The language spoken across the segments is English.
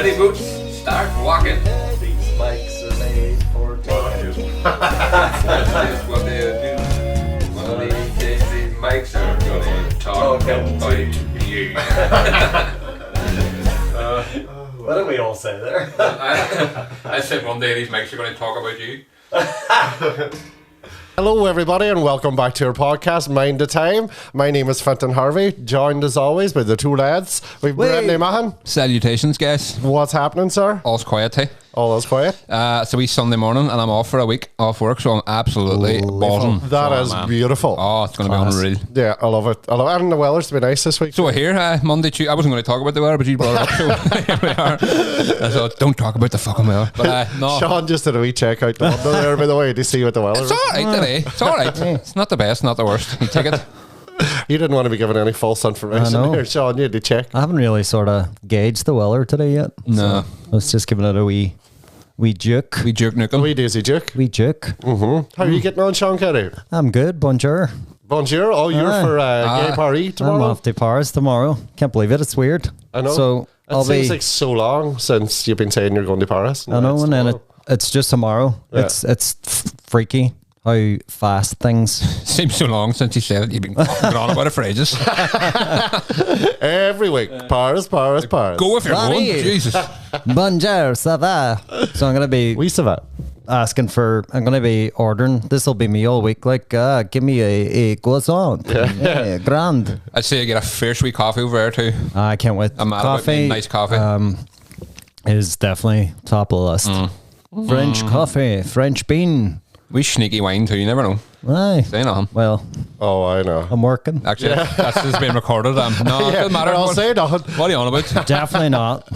Ready, boots? Start walking. These bikes are made for talking. That's what they do. One of these days, these mics are gonna talk about you. What did we all say there? I said one day these mics are gonna talk about you. Hello everybody and welcome back to our podcast, Mind the Time. My name is Fintan Harvey, joined as always by the two lads. We've Brendan Mahan. Salutations, guys. What's happening, sir? All's quiet, hey? All is quiet. It's a wee Sunday morning and I'm off for a week off work, so I'm absolutely buzzing. That is beautiful. Oh, it's going to be unreal. Yeah, I love it. And the weather's to be nice this week. So we're here, Monday, Tuesday. I wasn't going to talk about the weather, but you brought it up, so here we are. So don't talk about the fucking weather. But no. Sean just did a wee check out the window there, by the way, to see what the weather is. It's alright today. It's alright. It's not the best, not the worst. You take it. You didn't want to be given any false information here, Sean. You had to check. I haven't really sort of gauged the weather today yet. No. So I was just giving it a wee juke. We juke nukem. Wee daisy juke. Wee juke. Mm-hmm. How are you getting on, Sean Kelly? I'm good, bonjour. Bonjour. Oh, you're for Gay Paris tomorrow? I'm off to Paris tomorrow. Can't believe it. It's weird. I know. So it seems like so long since you've been saying you're going to Paris. I know, and then it's just tomorrow. Yeah. It's freaky how fast things seems so long since you said it. You've been going on about it for ages. Every week, Paris. Go if you're going. Jesus. Bonjour, ça va? So I'm gonna be I'm gonna be ordering. This will be me all week. Like, give me a croissant. Yeah, grand. I'd say you get a fair sweet coffee over there too. I can't wait. I'm mad about me, nice coffee. Is definitely top of the list. French coffee, French bean. We sneaky wine too, you never know. Aye. Say nothing. Well, oh, I know. I'm working. Actually, that's just being recorded. No, it doesn't matter. I'll say nothing. What are you on about? Definitely not.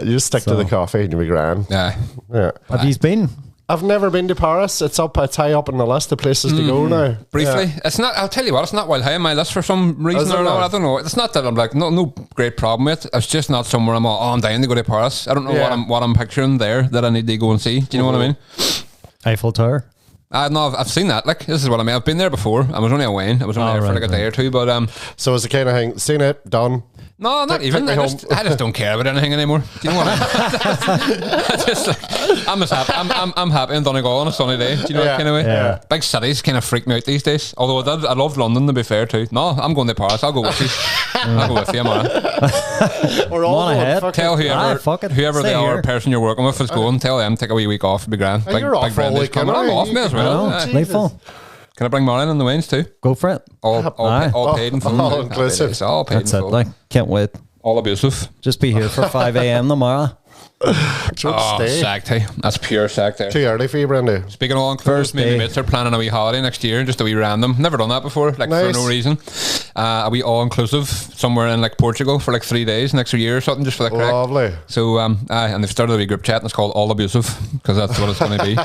You just stick to the coffee and you'll be grand. Yeah. Have you been? I've never been to Paris. It's high up on the list of places to go now. Briefly, it's not. I'll tell you what. It's not wild high on my list for some reason or another. I don't know. It's not that I'm like no great problem with it. It's just not somewhere I'm all, I'm dying to go to Paris. I don't know what I'm picturing there that I need to go and see. Do you know what I mean? Eiffel Tower. No, I've seen that. Like, this is what I mean. I've been there before. I was only away. I was only there for like a day or two. But so it's the kind of thing. Seen it, done. No, not even. I just don't care about anything anymore. Do you know what I mean? I'm happy in Donegal on a sunny day. Do you know that kind of way? Yeah. Big cities kind of freak me out these days. Although I love London, to be fair too. No, I'm going to Paris. I'll go with you. I'll go with you, man. We're all ahead. Tell whoever the other person you're working with is going. Tell them take a wee week off. It'd be grand. You're off all week. I'm off, may as well. Playful. Can I bring Marlon and the Waynes too? Go for it. All paid and full. All inclusive. All paid and full. Like, can't wait. All abusive. Just be here for 5 a.m. tomorrow. Sacked, hey. That's pure sacked there. Too early for you, Brendan. Speaking of all inclusive, me and my mates are planning a wee holiday next year, just a wee random. Never done that before, like nice. For no reason. A wee all inclusive somewhere in like Portugal for like 3 days next year or something, just for the crack. Lovely. So and they've started a wee group chat and it's called All Abusive because that's what it's going to be.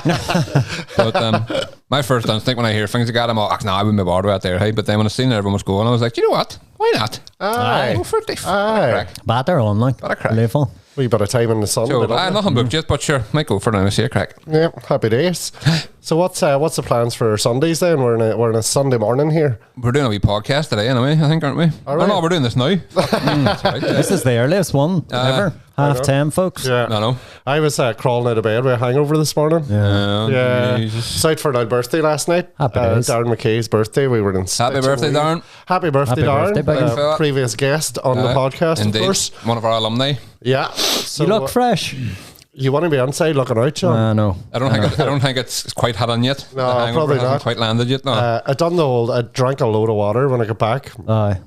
But my first instinct when I hear things like that, I'm all, no, I wouldn't be bothered out there, hey. But then when I seen everyone was going, I was like, you know what? Why not? Aye. Go for it. Crack. Batter on, like. Playful. Wee bit of time in the sun. So, nothing booked yet, but sure, might go for now. See a crack. Yeah, happy days. So what's the plans for Sundays then? We're in a Sunday morning here. We're doing a wee podcast today, anyway. I think, aren't we? No, we're doing this now. That's right. This is the earliest one ever. 10:30, folks. Yeah. No. I was crawling out of bed with a hangover this morning. Yeah. It's out for our birthday last night. Happy days. Darren McKay's birthday. We were in. Happy birthday, Darren. Happy birthday, Darren. Previous guest on the podcast, indeed. Of course. One of our alumni. Yeah. So, you look fresh. You want to be inside looking out, Sean? No. I don't think it's quite hot on yet. No, probably not. Quite landed yet. No. I drank a load of water when I got back. Aye.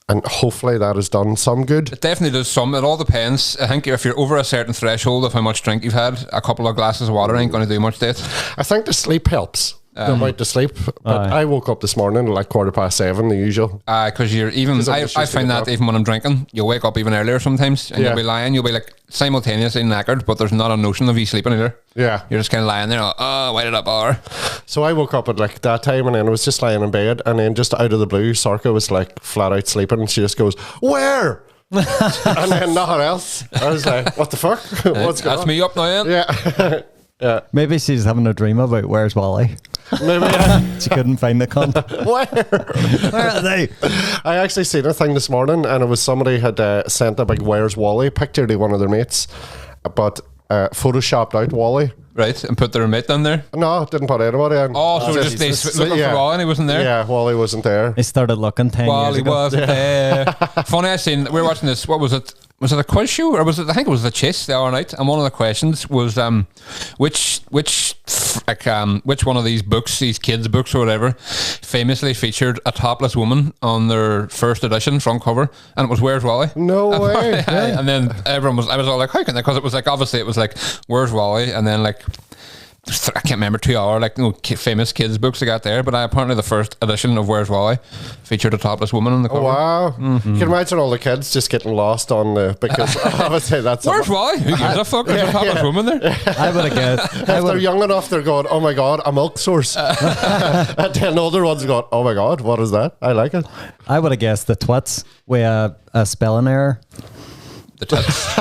And hopefully that has done some good. It definitely does some. It all depends. I think if you're over a certain threshold of how much drink you've had, a couple of glasses of water ain't going to do much to it. I think the sleep helps. The amount to sleep. But I woke up this morning at like 7:15, the usual. Because you're even. I find that even when I'm drinking, you'll wake up even earlier sometimes, and you'll be lying. You'll be like simultaneously knackered, but there's not a notion of you sleeping either. Yeah, you're just kind of lying there. Why did I bother? So I woke up at like that time, and then I was just lying in bed, and then just out of the blue, Sorka was like flat out sleeping, and she just goes, "Where?" and then nothing else. I was like, "What the fuck? What's going on?" That's me up now, yeah. Yeah. Maybe she's having a dream about where's Wally. Maybe. She couldn't find the cunt. Where are they? I actually seen a thing this morning, and it was somebody had sent a big "Where's Wally" picture to one of their mates, but photoshopped out Wally. Right, and put their mate down there. No, didn't put anybody in. Oh, so just they looking for Wally and he wasn't there? Yeah, Wally wasn't there. They started looking 10 Wally years ago. wasn't there. Funny, we were watching this, what was it? Was it a quiz show? Or was it, I think it was the Chase the other night, and one of the questions was which one of these books, these kids' books or whatever, famously featured a topless woman on their first edition front cover, and it was Where's Wally? No way. And then I was all like, how can they? Because it was like, obviously it was like, Where's Wally? And then like, I can't remember 2 hour like famous kids books they got there, but apparently the first edition of Where's Wally featured a topless woman on the cover. Oh, wow. Mm-hmm. You can imagine all the kids just getting lost on the, because obviously that's Where's Wally? Who gives a fuck? There's a topless woman there. I would have guessed. If they're young enough, they're going, oh my god, a milk source. And then older ones going, oh my god, what is that? I like it. I would have guessed the twats with a spelling error. The tits.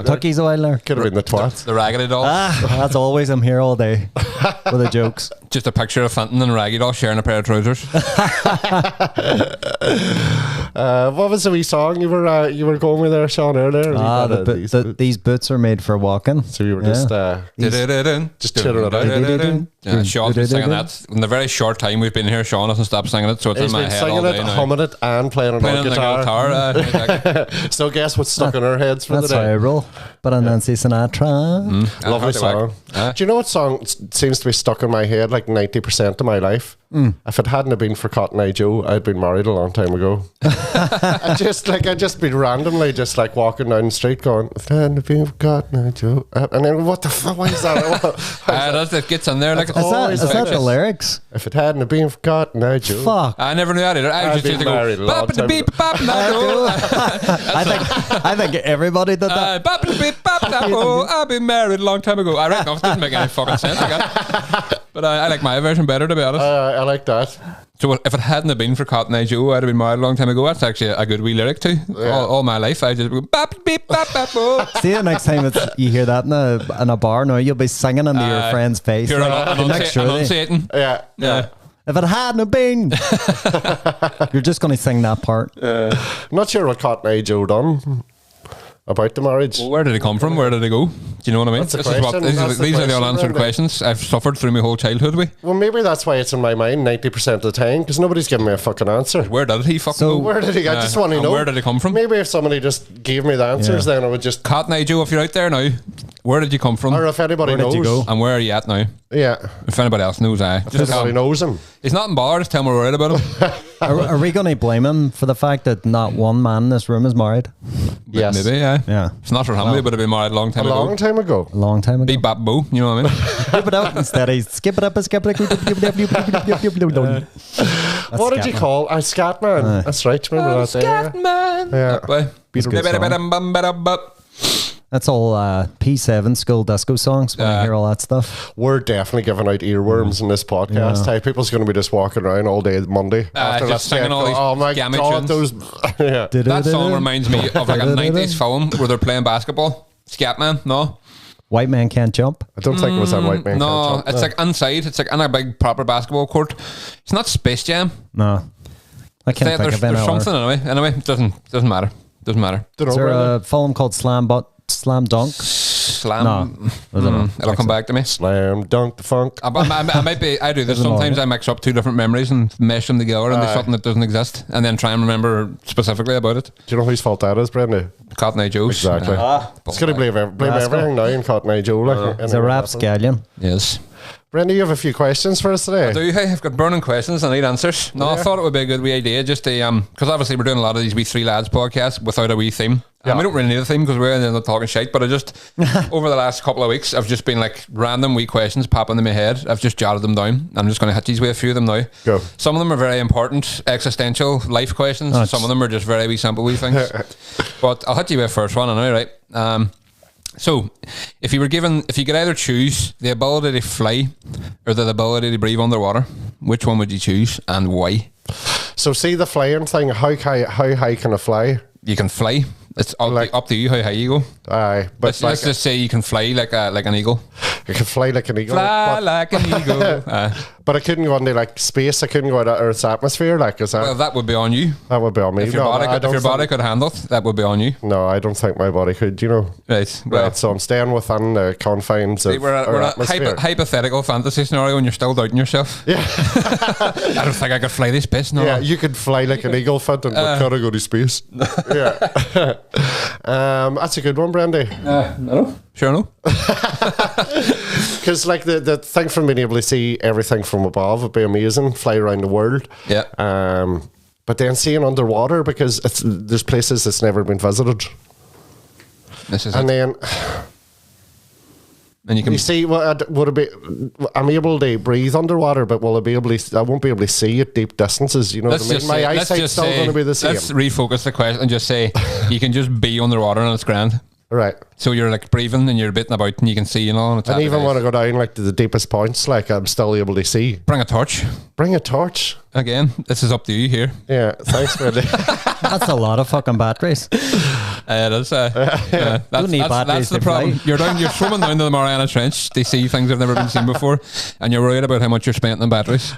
Tucky's a while there. Could have been the twat. The Raggedy Doll. That's always, I'm here all day with the jokes. Just a picture of Fintan and Raggy Doll sharing a pair of trousers. What was the wee song you were going with there, Sean, earlier? These boots are made for walking. So you were just chilling it out. Yeah, Sean's been singing that. In the very short time we've been here, Sean hasn't stopped singing it, so it's He's in my been head singing all day it, now. humming it, and playing it on guitar. Exactly. So guess what's stuck in our heads for That's the how I day? roll. But on Nancy Sinatra. Lovely song. Do you know what song seems to be stuck in my head like 90% of my life? If it hadn't have been for Cotton Eye Joe, I'd been married a long time ago. I'd just be randomly just like walking down the street going, if it hadn't have been for Cotton Eye Joe, and then what the fuck? Why is that? It gets in there like Is that the lyrics? If it hadn't have been for Cotton Eye Joe, Fuck. I never knew that either. I was just married a long time ago. I think everybody did that. I've been married a long time ago. I reckon it doesn't make any fucking sense. But I like my version better, to be honest. I like that. So if it hadn't have been for Cotton Eye Joe, I'd have been married a long time ago. That's actually a good wee lyric too. Yeah. All my life, I just go bap beep bap bap. See, the next time you hear that in a bar, now you'll be singing into your friend's face. Pure enunciating. Yeah. If it hadn't have been, you're just going to sing that part. Not sure what Cotton Eye Joe done about the marriage. Well, where did it come from? Where did it go? Do you know what I mean? That's the question. These are the unanswered questions I've suffered through my whole childhood with. Well, maybe that's why it's in my mind 90% of the time, because nobody's giving me a fucking answer. Where did he fucking go? Where did he go? I just want to know. Where did it come from? Maybe if somebody just gave me the answers, then I would just... Cotton Eye Joe, if you're out there now, where did you come from? Or if anybody Where knows. did you go? And where are you at now? Yeah. If anybody else knows, If anybody knows him. He's not in bar, just tell him we're worried about him. Are we going to blame him for the fact that not one man in this room is married? Yes. Maybe, yeah. Yeah. It's not for him, we would have been married a long time A ago. long time ago. A long time ago. Beep bap boo, you know what I mean? Skip it up instead. Skip it up and skip it up. What did you call? Scatman. That's right. Remember that? Scatman. Yeah. That way. That's all P7 school disco songs when I hear all that stuff. We're definitely giving out earworms in this podcast. Hey, people's going to be just walking around all day Monday. Just singing all these oh my gammy god, tunes. those... Yeah. That song reminds me of like a 90s film where they're playing basketball. Scatman, no? White Man Can't Jump. I don't think it was on White Man Can't No, Jump. it's like inside. It's like in a big proper basketball court. It's not Space Jam. No. I can't think of any There's something anyway. It doesn't matter. Is there a film called Slam Dunk? Slam. No. It'll come back to me. Slam dunk the funk. I might be. I do this sometimes. I mix up two different memories and mesh them together into something that doesn't exist, and then try and remember specifically about it. Do you know whose fault that is, Brenda? Cotton Eye Joe's. Exactly. It's going to blame everything now in Cotton Eye Joe. Like, It's a rap scallion. Yes. Brenda, you have a few questions for us today. I do. Hey, I've got burning questions. I need answers. No, I thought it would be a good wee idea just to because obviously we're doing a lot of these wee three lads podcasts without a wee theme. We don't really need a theme because we're in there talking shite. But I just over the last couple of weeks, I've just been like random wee questions popping in my head. I've just jotted them down. I'm just going to hit these with a few of them now. Go. Some of them are very important, existential life questions. Some of them are just very wee simple wee things. But I'll hit you with the first one anyway, right? So, if you could either choose the ability to fly or the ability to breathe underwater, which one would you choose and why? So, see the flying thing. How high can I fly? you can fly. It's up to you how high you go. Aye, but Let's just say you can fly like an eagle. You can fly like an eagle. Fly like an eagle. But I couldn't go into like space. I couldn't go into Earth's atmosphere. Like, is that? Well, that would be on you. That would be on me. If your body could handle it, that would be on you. No, I don't think my body could. You know. Right. Well, right. So I'm staying within the confines of we're our a atmosphere. hypothetical fantasy scenario, and you're still doubting yourself. Yeah. I don't think I could fly this space. No. Yeah, you could fly like an eagle, Fintan, but can't go to space. Yeah. That's a good one, Brandy. No. Sure, no. Because like the thing from being able to see everything from above would be amazing. Fly around the world. Yeah. But then seeing underwater, because there's places that's never been visited. This is and it. then. And you can see, would it be? I'm able to breathe underwater, but will I be able to? I won't be able to see at deep distances. You know what I mean? My eyesight's still going to be the same. Let's refocus the question and just say you can just be underwater and it's grand. Right. So you're like breathing and you're bitten about and you can see, you know. And even when I go down like to the deepest points, like I'm still able to see. Bring a torch. Bring a torch. Again, this is up to you here. Yeah, thanks, Brandy. That's a lot of fucking batteries. It is. That's the problem. Fly. You're swimming down to the Mariana Trench to see things that have never been seen before, and you're worried about how much you're spending on batteries.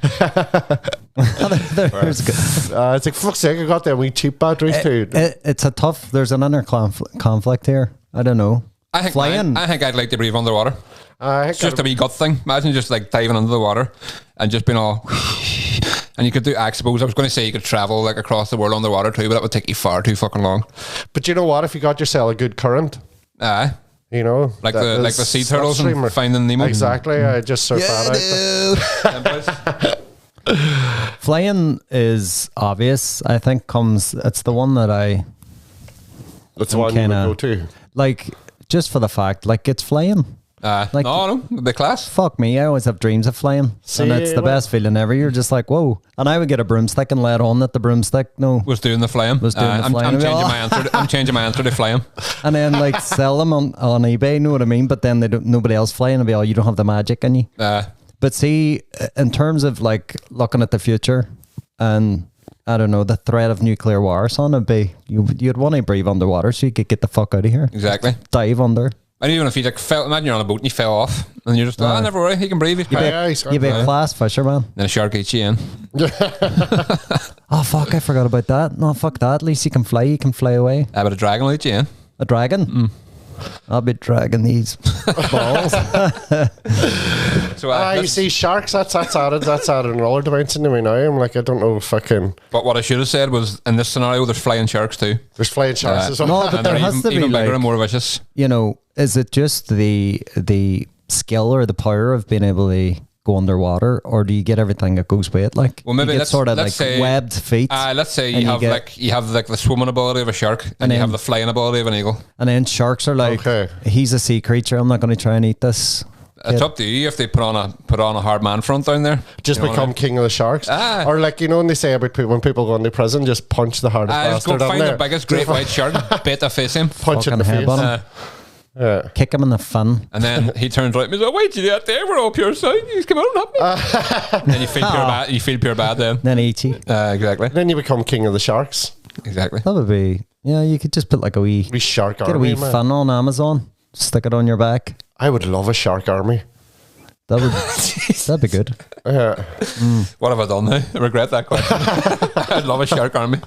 It's like, fuck's sake, I got them wee cheap batteries too. It's a tough. There's an inner conflict here. I don't know. I think I'd like to breathe underwater. It's just a wee gut thing. Imagine just like diving under the water and just being all. And you could do, I suppose, I was going to say you could travel like across the world underwater too, but that would take you far too fucking long. But you know what? If you got yourself a good current, you know, like the sea turtles and Finding Nemo. Exactly. I just surf out. Flying is obvious. I think it's the one that that's the one you would go to. Like, just for the fact, like, it's flying. No, the class. Fuck me, I always have dreams of flying. And it's the best feeling ever. You're just like, whoa. And I would get a broomstick and let on that the broomstick was doing the flying. I'm changing my answer to flying. And then like sell them on eBay, you know what I mean? But then nobody else flying and be all, you don't have the magic in you. But see, in terms of like looking at the future and I don't know, the threat of nuclear war, son, it'd be you'd want to breathe underwater so you could get the fuck out of here. Exactly. Just dive under. And even if you like imagine you're on a boat and you fell off and you're just never worry, he can breathe. You'd be a class fisherman. Then a shark eats you in. Oh fuck, I forgot about that. No, fuck that. At least you can fly away. But a dragon will eat you in. A dragon? I'll be dragging these balls. So you see, sharks, that's added another dimension to me now. I'm like, I don't know if I can. But what I should have said was, in this scenario, there's flying sharks too. There's flying sharks as well. No, but there has to be even bigger like, and more vicious. You know, is it just the skill or the power of being able to go underwater, or do you get everything that goes with it? Like, well, maybe you get sort of like say, webbed feet. Let's say you have the swimming ability of a shark, and you have the flying ability of an eagle. And then sharks are like, he's a sea creature. I'm not going to try and eat this. It's up to you if they put on a hard man front down there. Just become king of the sharks, or like when they say about when people go into prison, just punch the hardest bastard. Just go find the biggest great white shark, bait the face him, punch it in the face. Kick him in the fin. And then he turns right and he's like, why'd you do that there? We're all pure sound. You just come out and help me. And then you feel pure bad then. Then he eats you. Exactly. Then you become king of the sharks. Exactly. That would be, you could just put like a wee shark get army. Get a wee fin on Amazon. Stick it on your back. I would love a shark army. That'd be good. What have I done now? I regret that question. I'd love a shark army.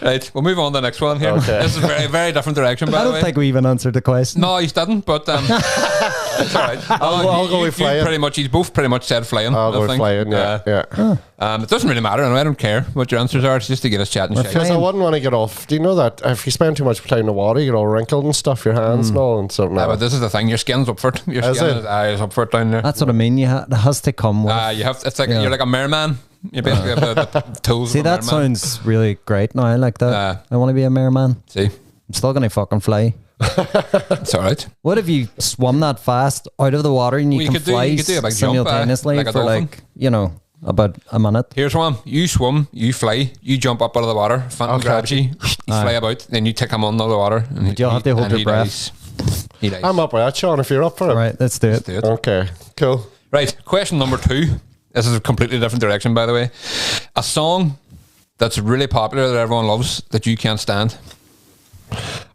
Right, we'll move on to the next one here. Okay. This is a very, very different direction, by the way. I don't think we even answered the question. No, he didn't, but it's alright. I'll go with flying. He's both pretty much said flying. I'll go with flying, yeah. It doesn't really matter, and I don't care what your answers are. It's just to get us chatting shit. Because I wouldn't want to get off. Do you know that if you spend too much time in the water, you get all wrinkled and stuff, your hands and all and something. But this is the thing, your skin's up for it. Your skin is up for it down there. That's what I mean. It has to come with. It's like you're like a merman. You basically have the tools. See, that sounds really great. No, I like that. I want to be a merman. See, I'm still gonna fucking fly. It's alright. What if you swum that fast out of the water and you can fly simultaneously for about a minute? Here's one. You swim, you fly, you jump up out of the water, Fintan grabs you, fly about, then you take him under the water. And you'll have to hold your breath. He dies. I'm up with that, Sean, if you're up for it. Right, let's do it. Okay, cool. Right, question number 2. This is a completely different direction, by the way. A song that's really popular that everyone loves that you can't stand?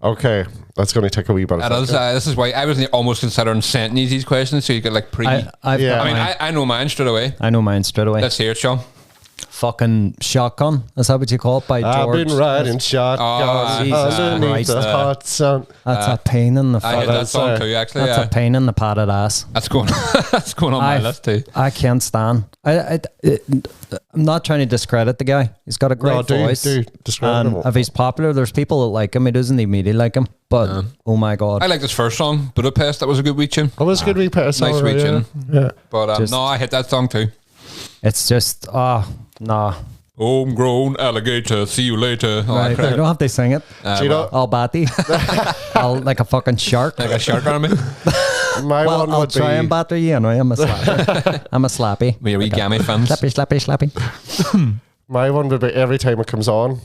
Okay, that's going to take a wee bit of It is, this is why I was almost considering sending you these questions so you could like I know mine straight away. know mine straight away. Let's hear it, Sean. Fucking Shotgun. Is that what you call it? By I've George. been riding shotgun Jesus underneath Christ. the hot sun. That's a pain in the I hate that song too, actually. That's a pain in the padded ass. That's going that's going on my list too. I can't stand. I'm not trying to discredit the guy. He's got a great voice. Describe him. And if he's popular, there's people that like him. He doesn't immediately like him. But oh my god, I like this first song, Budapest. That was a good wee tune. It was a good wee pair of Nice songs, wee tune. Yeah. But no, I hit that song too. it's just nah. Homegrown alligator, see you later. Oh, Right, you don't have to sing it. All batty. I'll like a fucking shark. like a shark on me. My one I'll would try and be. batter you. Anyway, I'm a slappy. I'm a slappy. With your wee gammy fans. Slappy. My one would be every time it comes on.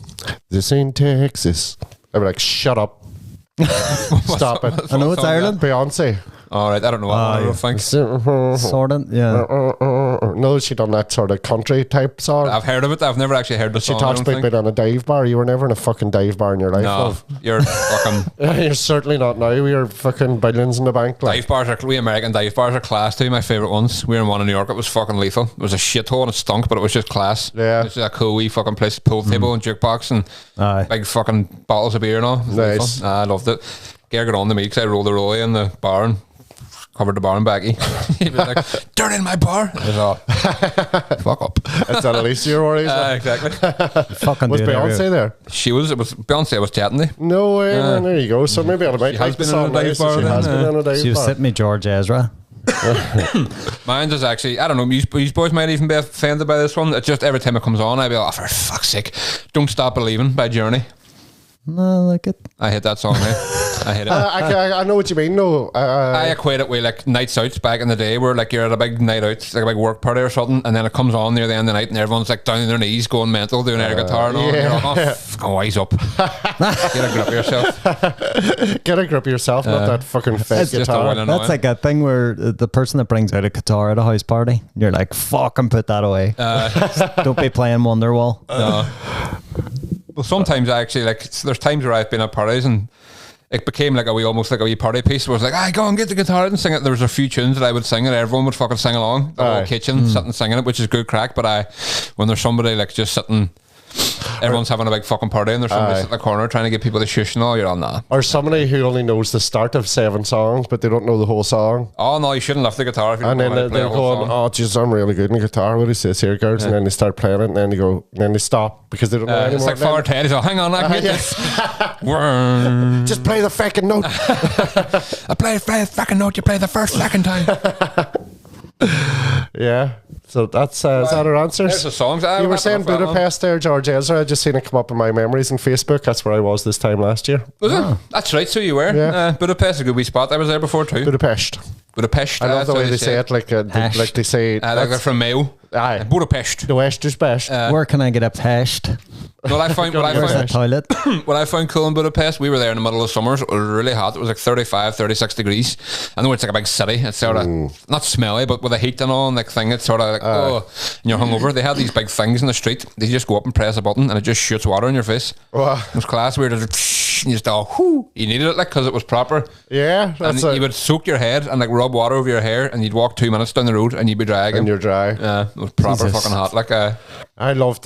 This ain't Texas. I'd be like, shut up. Stop it. I know it's Ireland. Beyonce. All right, I don't know what I would think. Sort of, yeah. No, she done that sort of country type song. I've heard of it. I've never actually heard the She song. talks I don't about think. being on a dive bar. You were never in a fucking dive bar in your life, No, love. you're fucking. You're certainly not now. We are fucking billions in the bank. Like. Dive bars we American dive bars are class too. My favourite ones. We were in one in New York. It was fucking lethal. It was a shithole and it stunk, but it was just class. Yeah. It's just a cool wee fucking place. Pool table and jukebox and Aye. big fucking bottles of beer and all. It was Nice. lethal. I loved it. Gare got on to me because I rolled the rollie in the bar and covered the bar and backy. He was like, "Dirt in my bar." I was all, fuck up. Is that at least your worries? Exactly. Fucking Was do it Beyonce everywhere. there? It was Beyonce was chatting to. No way, man. There you go. So maybe I might She like has the been song in a dive now, so bar She then, has been in a dive She was bar. sitting with George Ezra. Mine is actually, I don't know, you boys might even be offended by this one. It's just every time it comes on, I'd be like, oh, for fuck's sake, Don't Stop Believing by Journey. No, I like it. I hate that song, mate. I hate it. I know what you mean. No, I equate it with like nights out back in the day where like you're at a big night out, like a big work party or something, and then it comes on near the end of the night and everyone's like down on their knees going mental doing air guitar and all. And you're like, oh, fucking wise up. Get a grip of yourself. get a grip of yourself, not that fucking fake It's just a guitar. while annoying. That's like a thing where the person that brings out a guitar at a house party, you're like, fucking put that away. Don't be playing Wonderwall. Well, sometimes I actually like, there's times where I've been at parties and it became like almost like a wee party piece where it's like, I go and get the guitar out and sing it. There was a few tunes that I would sing and everyone would fucking sing along. The whole kitchen sitting singing it, which is good crack. But when there's somebody like just sitting, everyone's having a big fucking party and there's somebody sitting in the corner trying to get people to shush and all, you're on that. Or somebody who only knows the start of 7 songs, but they don't know the whole song. Oh no, you shouldn't lift the guitar if you And don't then know how to play they're a whole going, song. oh, jeez, I'm really good in guitar. What do you say here, girls? And then they start playing it, and then they go, and then they stop because they don't know It's anymore. like Father Ted. He's all, hang on, I can get this. Just play the fucking note. I play the fucking note. You play the first fucking time. Yeah. So that's is that our answers? There's the songs. You were saying Budapest there, George Ezra. I just seen it come up in my memories on Facebook. That's where I was this time last year. Was it? That's right. So you were. Yeah. Budapest is a good wee spot. I was there before too. Budapest. Budapest. I love the way they say it, like they say. Like they're from Mayo. Aye. Budapest. The West is best. Where can I get a pashed? What I found, Where's the toilet? what I found cool in Budapest, we were there in the middle of summer. So it was really hot. It was like 35, 36 degrees. I know it's like a big city. It's sort of not smelly, but with the heat and all and like thing, it's sort of like and you're hungover. They had these big things in the street. They just go up and press a button and it just shoots water in your face. Wow. It was class. We were just and you just whoo. You needed it like because it was proper. Yeah, And you would soak your head and like rub water over your hair, and you'd walk 2 minutes down the road and you'd be dry again. and you're dry. It was proper Jesus. fucking hot. Like I loved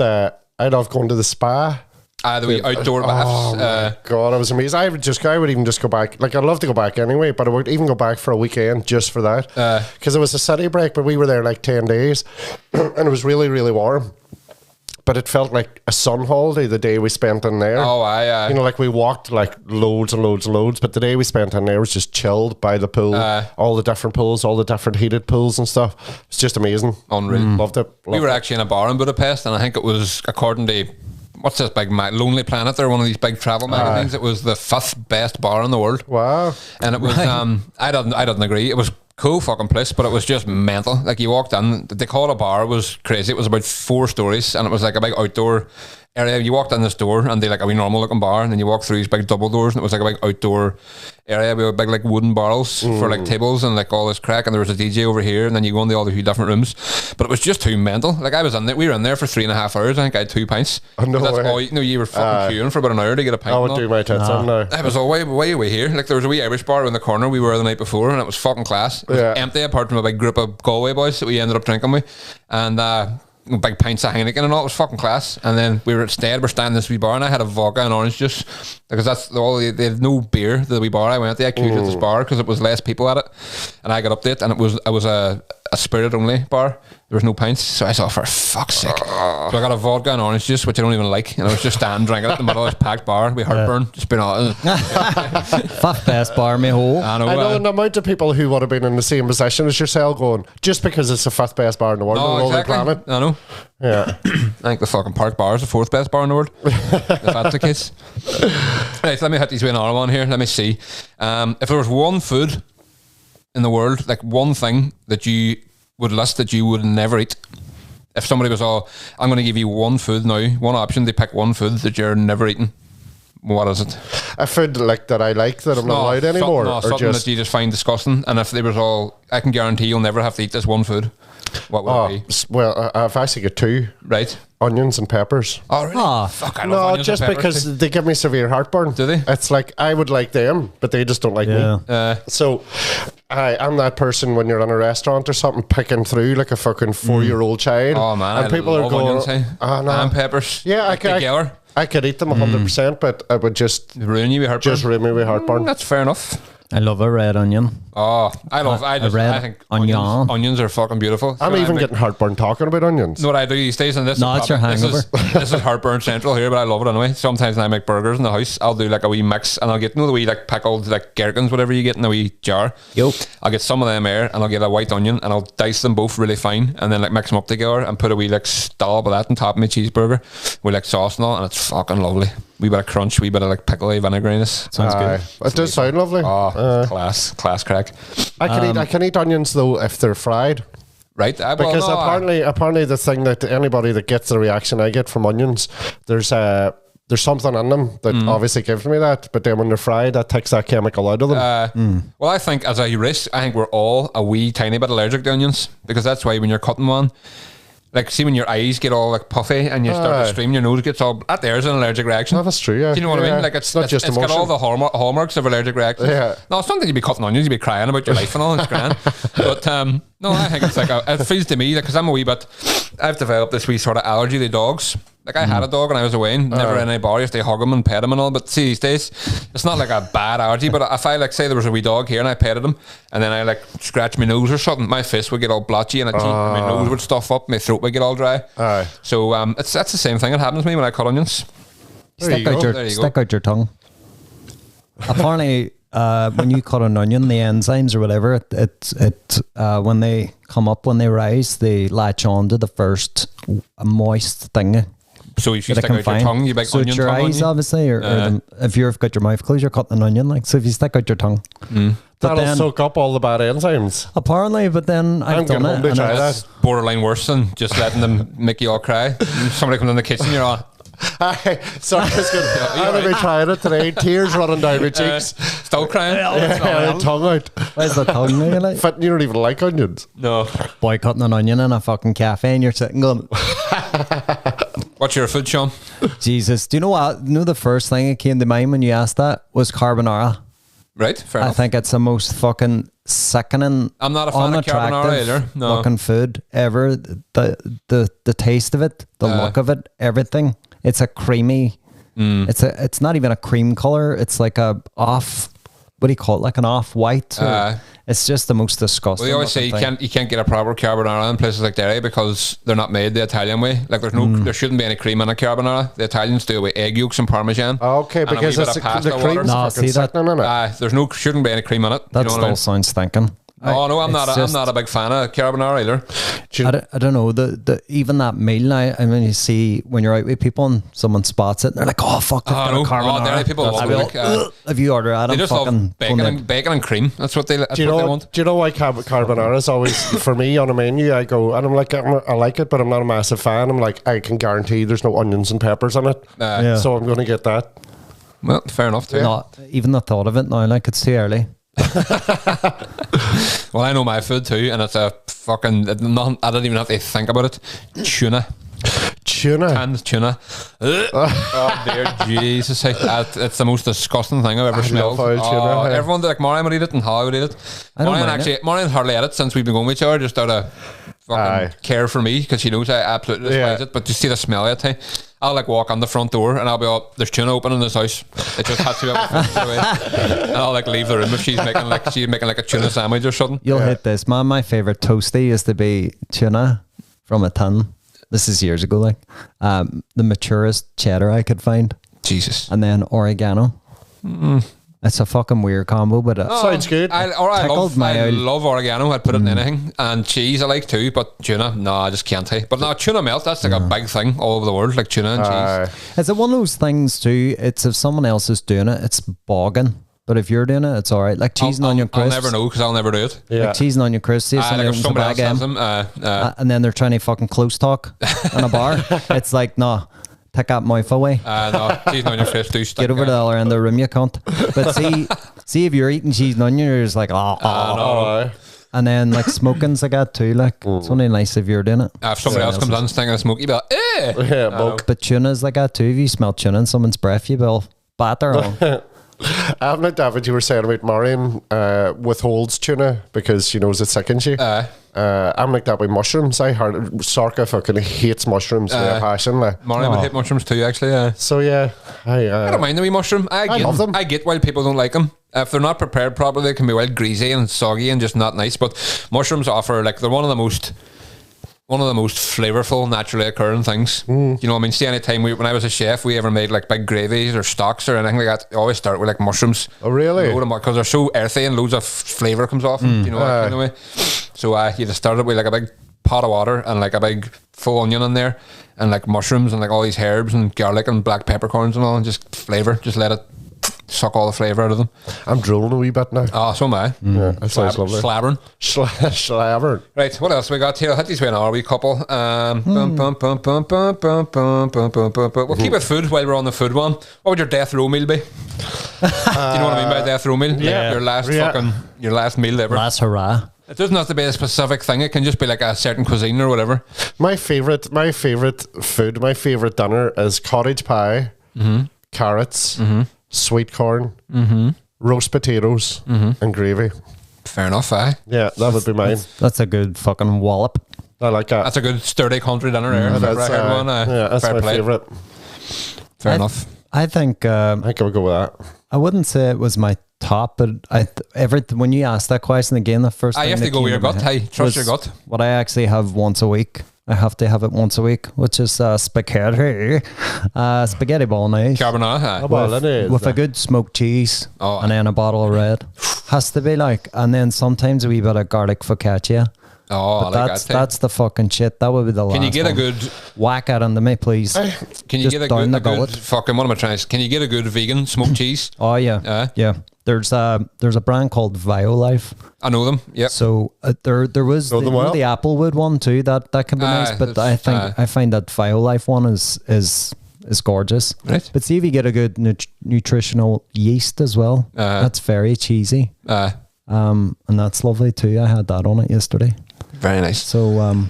going to the spa. the wee outdoor baths. Oh my god, I was amazed. I would even just go back. Like I'd love to go back anyway, but I would even go back for a weekend just for that. Because it was a city break, but we were there like 10 days, and it was really, really warm. But it felt like a sun holiday the day we spent in there. Oh, aye. You know, like we walked like loads and loads and loads, but the day we spent in there was just chilled by the pool, all the different pools, all the different heated pools and stuff. It's just amazing. Unreal. Loved it. We were actually in a bar in Budapest, and I think it was according to what's this big Lonely Planet? They're one of these big travel magazines. It was the 5th best bar in the world. Wow. And it was I didn't agree. It was cool fucking place, but it was just mental. Like you walked in, they call it a bar, it was crazy. It was about 4 stories, and it was like a big outdoor area. You walked in this door and they like a wee normal looking bar, and then you walk through these big double doors, and it was like a big outdoor area with big like wooden barrels for like tables and like all this crack, and there was a DJ over here, and then you go into all the few different rooms. But it was just too mental. Like I was in there, we were in there for 3.5 hours. I think I had 2 pints. No that's way. all you were fucking queuing for about an hour to get a pint. I would do my tits on now. I was all way away here. Like there was a wee Irish bar in the corner we were the night before, and it was fucking class. It was empty apart from a big group of Galway boys that we ended up drinking with, and big pints of Heineken and all. It was fucking class. And then we're standing in this wee bar, and I had a vodka and orange juice because that's all they had. No beer. The wee bar I went to, I queued at this bar because it was less people at it, and I got up to it, and it was a spirit only bar. There was no pints, so I thought, for fuck's sake. So I got a vodka and orange juice, which I don't even like, and I was just standing drinking it in the middle of this packed bar with heartburn. Just been all Fifth best bar, me hole. I know an amount of people who would have been in the same position as yourself going, just because it's the 5th best bar in the world on the whole planet. I know. Yeah. I think the fucking Park Bar is the 4th best bar in the world. If that's the case. Right, so let me hit these with another one here. Let me see. If there was one food in the world, like one thing that you would list that you would never eat. If somebody was all, I'm going to give you one food now, one option, they pick one food that you're never eating. What is it? A food like that I like that I'm not allowed anymore. No, something that you just find disgusting. And if they was all, I can guarantee you'll never have to eat this one food. What would it be? Well, I've actually got 2. Right. Onions and peppers. Oh, really? Fuck, I love onions just and peppers because they give me severe heartburn. Do they? It's like I would like them, but they just don't like me. So I'm that person when you're in a restaurant or something picking through like a fucking 4-year-old child. Oh man, and people are going, onions, hey? And peppers. Yeah, I could eat them 100%, but it would just ruin you with heartburn. Just ruin me with heartburn. That's fair enough. I love a red onion. Oh, I think onions are fucking beautiful. I'm even getting heartburn talking about onions. You know what I do these days? And this it's your hangover. This is heartburn central here, but I love it anyway. Sometimes when I make burgers in the house, I'll do like a wee mix, and I'll get the wee like pickled like gherkins, whatever you get in a wee jar. I'll get some of them there, and I'll get a white onion, and I'll dice them both really fine, and then like mix them up together, and put a wee like dollop of that on top of my cheeseburger with like sauce and all, and it's fucking lovely. Wee bit of crunch, wee bit of like pickly vinegariness. Sounds good. It does sound lovely. Oh, class crack. I can eat onions though if they're fried. Right, because apparently the thing that anybody that gets the reaction I get from onions, there's something in them that obviously gives me that, but then when they're fried, that takes that chemical out of them. Well, I think as a risk, I think we're all a wee tiny bit allergic to onions, because that's why when you're cutting one, like, see when your eyes get all like puffy and you start to stream, your nose gets all, there's an allergic reaction. Oh, that's true, yeah. Do you know what I mean? Like, it's not just emotion. Got all the hallmarks of allergic reactions. Yeah. No, sometimes you'd be cutting onions, you'd be crying about your life and all, it's grand. But no, I think it's like, it feels to me, like, because I'm a wee bit, I've developed this wee sort of allergy to dogs. Like, I had a dog when I was away, and never in any bar, you have to hug him and pet him and all. But see, these days, it's not like a bad allergy, but if I, like, say there was a wee dog here and I petted him, and then I, like, scratch my nose or something, my fist would get all blotchy, and my nose would stuff up, my throat would get all dry. So, that's the same thing that happens to me when I cut onions. Stick out your tongue. Apparently, when you cut an onion, the enzymes or whatever, when they come up, when they rise, they latch on to the first moist thing. So if you stick out your tongue, you make so onion your tongue eyes, obviously, or if you've got your mouth closed, you're cutting an onion. Like, so if you stick out your tongue, that'll soak up all the bad enzymes. Apparently, but then I've done it, and try that's borderline worse than just letting them make you all cry. Somebody comes in the kitchen, you're all. So I was going to be trying it today. Tears running down my cheeks. Still crying? Tongue out. Where's the tongue? You don't even like onions. No. Boy, cutting an onion in a fucking cafe, and you're sitting going. What's your food, Sean? Jesus, do you know what? The first thing that came to mind when you asked that was carbonara. Right, fair enough. I think it's the most fucking sickening. I'm not a fan of carbonara either. No. Fucking food ever. The taste of it, the look of it, everything. It's a creamy. It's not even a cream color. It's like a off. What do you call it? Like an off-white. It's just the most disgusting. Well, they always say you can't get a proper carbonara in places like Derry because they're not made the Italian way. Like there shouldn't be any cream in a carbonara. The Italians do it with egg yolks and parmesan. Okay, because it's the cream. No, see that? Shouldn't be any cream in it. That still sounds thinking. Oh no, I'm It's not a big fan of carbonara either. I don't know the even that meal. I mean, you see when you're out with people and someone spots it, and they're like, "Oh fuck, they've got a carbonara." there people love it. Like, if you order at they them, just love bacon and cream. That's what they want. Do you know why carbonara is always for me on a menu? I go and I'm like, I like it, but I'm not a massive fan. I'm like, I can guarantee there's no onions and peppers on it, so I'm going to get that. Well, fair enough too. Not even the thought of it now, like it's too early. Well, I know my food too, and it's a fucking. I don't even have to think about it. Tuna. Canned tuna. Oh dear Jesus! It's the most disgusting thing I've ever smelled. Tuna, everyone like Marion would eat it and Holly would eat it. Marion hardly ate it since we've been going with each other, just out of fucking care for me, because she knows I absolutely despise it. But you see the smell of it, hey? I'll like walk on the front door and I'll be all, there's tuna open in this house. It just has to be away. And I'll like leave the room if she's making like a tuna sandwich or something. You'll hit this, man. My favorite toasty used to be tuna from a tin. This is years ago, like the maturest cheddar I could find. Jesus. And then oregano. It's a fucking weird combo, but sounds good. I love oregano. I'd put it in anything. And cheese I like too, but tuna, no, I just can't. But no, tuna melt, that's like a big thing all over the world, like tuna and cheese. Is it one of those things too? It's if someone else is doing it, it's bogging. But if you're doing it, it's all right. Like cheese and onion crisps. I'll never know because I'll never do it. Like cheese and onion crisps. See if like if somebody else has them. And then they're trying to fucking close talk in a bar. It's like, no. Take that mouth away. No, cheese and onion crisps do stink. Get over to the other end of the room, you cunt. But see if you're eating cheese and onion, you're just like, no. And then like smoking's like that too. Like it's only nice if you're doing it. If somebody else comes on stinking of smoke, you'd be like, eh. Yeah, but tuna's like that too. If you smell tuna in someone's breath, you will batter on. I'm like David, you were saying about Marion withholds tuna because she knows it sickens you. I'm like that with mushrooms. I heard Sarka fucking hates mushrooms with a passion. Marion would hate mushrooms too, actually. So yeah, I don't mind the wee mushroom. I love them. I get why people don't like them. If they're not prepared properly, they can be wild greasy and soggy and just not nice. But mushrooms offer like they're one of the most flavorful, naturally occurring things. You know what I mean? See, any time when I was a chef, we ever made like big gravies or stocks or anything like that, I always start with like mushrooms. Oh really? Because they're so earthy and loads of flavour comes off them, you know, that kind of way. So you just started with like a big pot of water and like a big full onion in there and like mushrooms and like all these herbs and garlic and black peppercorns and all, and just flavour. Just let it suck all the flavour out of them. I'm drooling a wee bit now. Oh, so am I. Yeah, that sounds lovely. Slabbering. Slabbering. Right, what else we got here? I'll hit these way an hour, wee couple. We'll keep it food while we're on the food one. What would your death row meal be? Do you know what I mean by death row meal? Yeah. Like your last meal ever. Last hurrah. It doesn't have to be a specific thing. It can just be like a certain cuisine or whatever. My favorite food, my favorite dinner is cottage pie, carrots, sweet corn, roast potatoes, and gravy. Fair enough, eh? Yeah, that would be mine. That's a good fucking wallop. I like that. That's a good sturdy country dinner there. That's my favorite. Fair enough. I think I think I would go with that. I wouldn't say it was my top, but when you ask that question again, the first thing you have to go with your gut. Hey, trust your gut. What I actually have once a week. I have to have it once a week, which is spaghetti bolognese. Carbonara. With a good smoked cheese and then a bottle of red. Has to be like, and then sometimes a wee bit of garlic focaccia. Oh, but I like that's the fucking shit. That would be the last. Can you get one. a good whack at under me, please? Can you get a good fucking, what am I trying to say? Can you get a good vegan smoked cheese? Oh yeah, yeah. There's a brand called Violife. I know them. Yeah. So there was the Applewood one too. That can be nice, but I think I find that Violife one is gorgeous. Right. But see if you get a good nutritional yeast as well. That's very cheesy. And that's lovely too. I had that on it yesterday. Very nice. So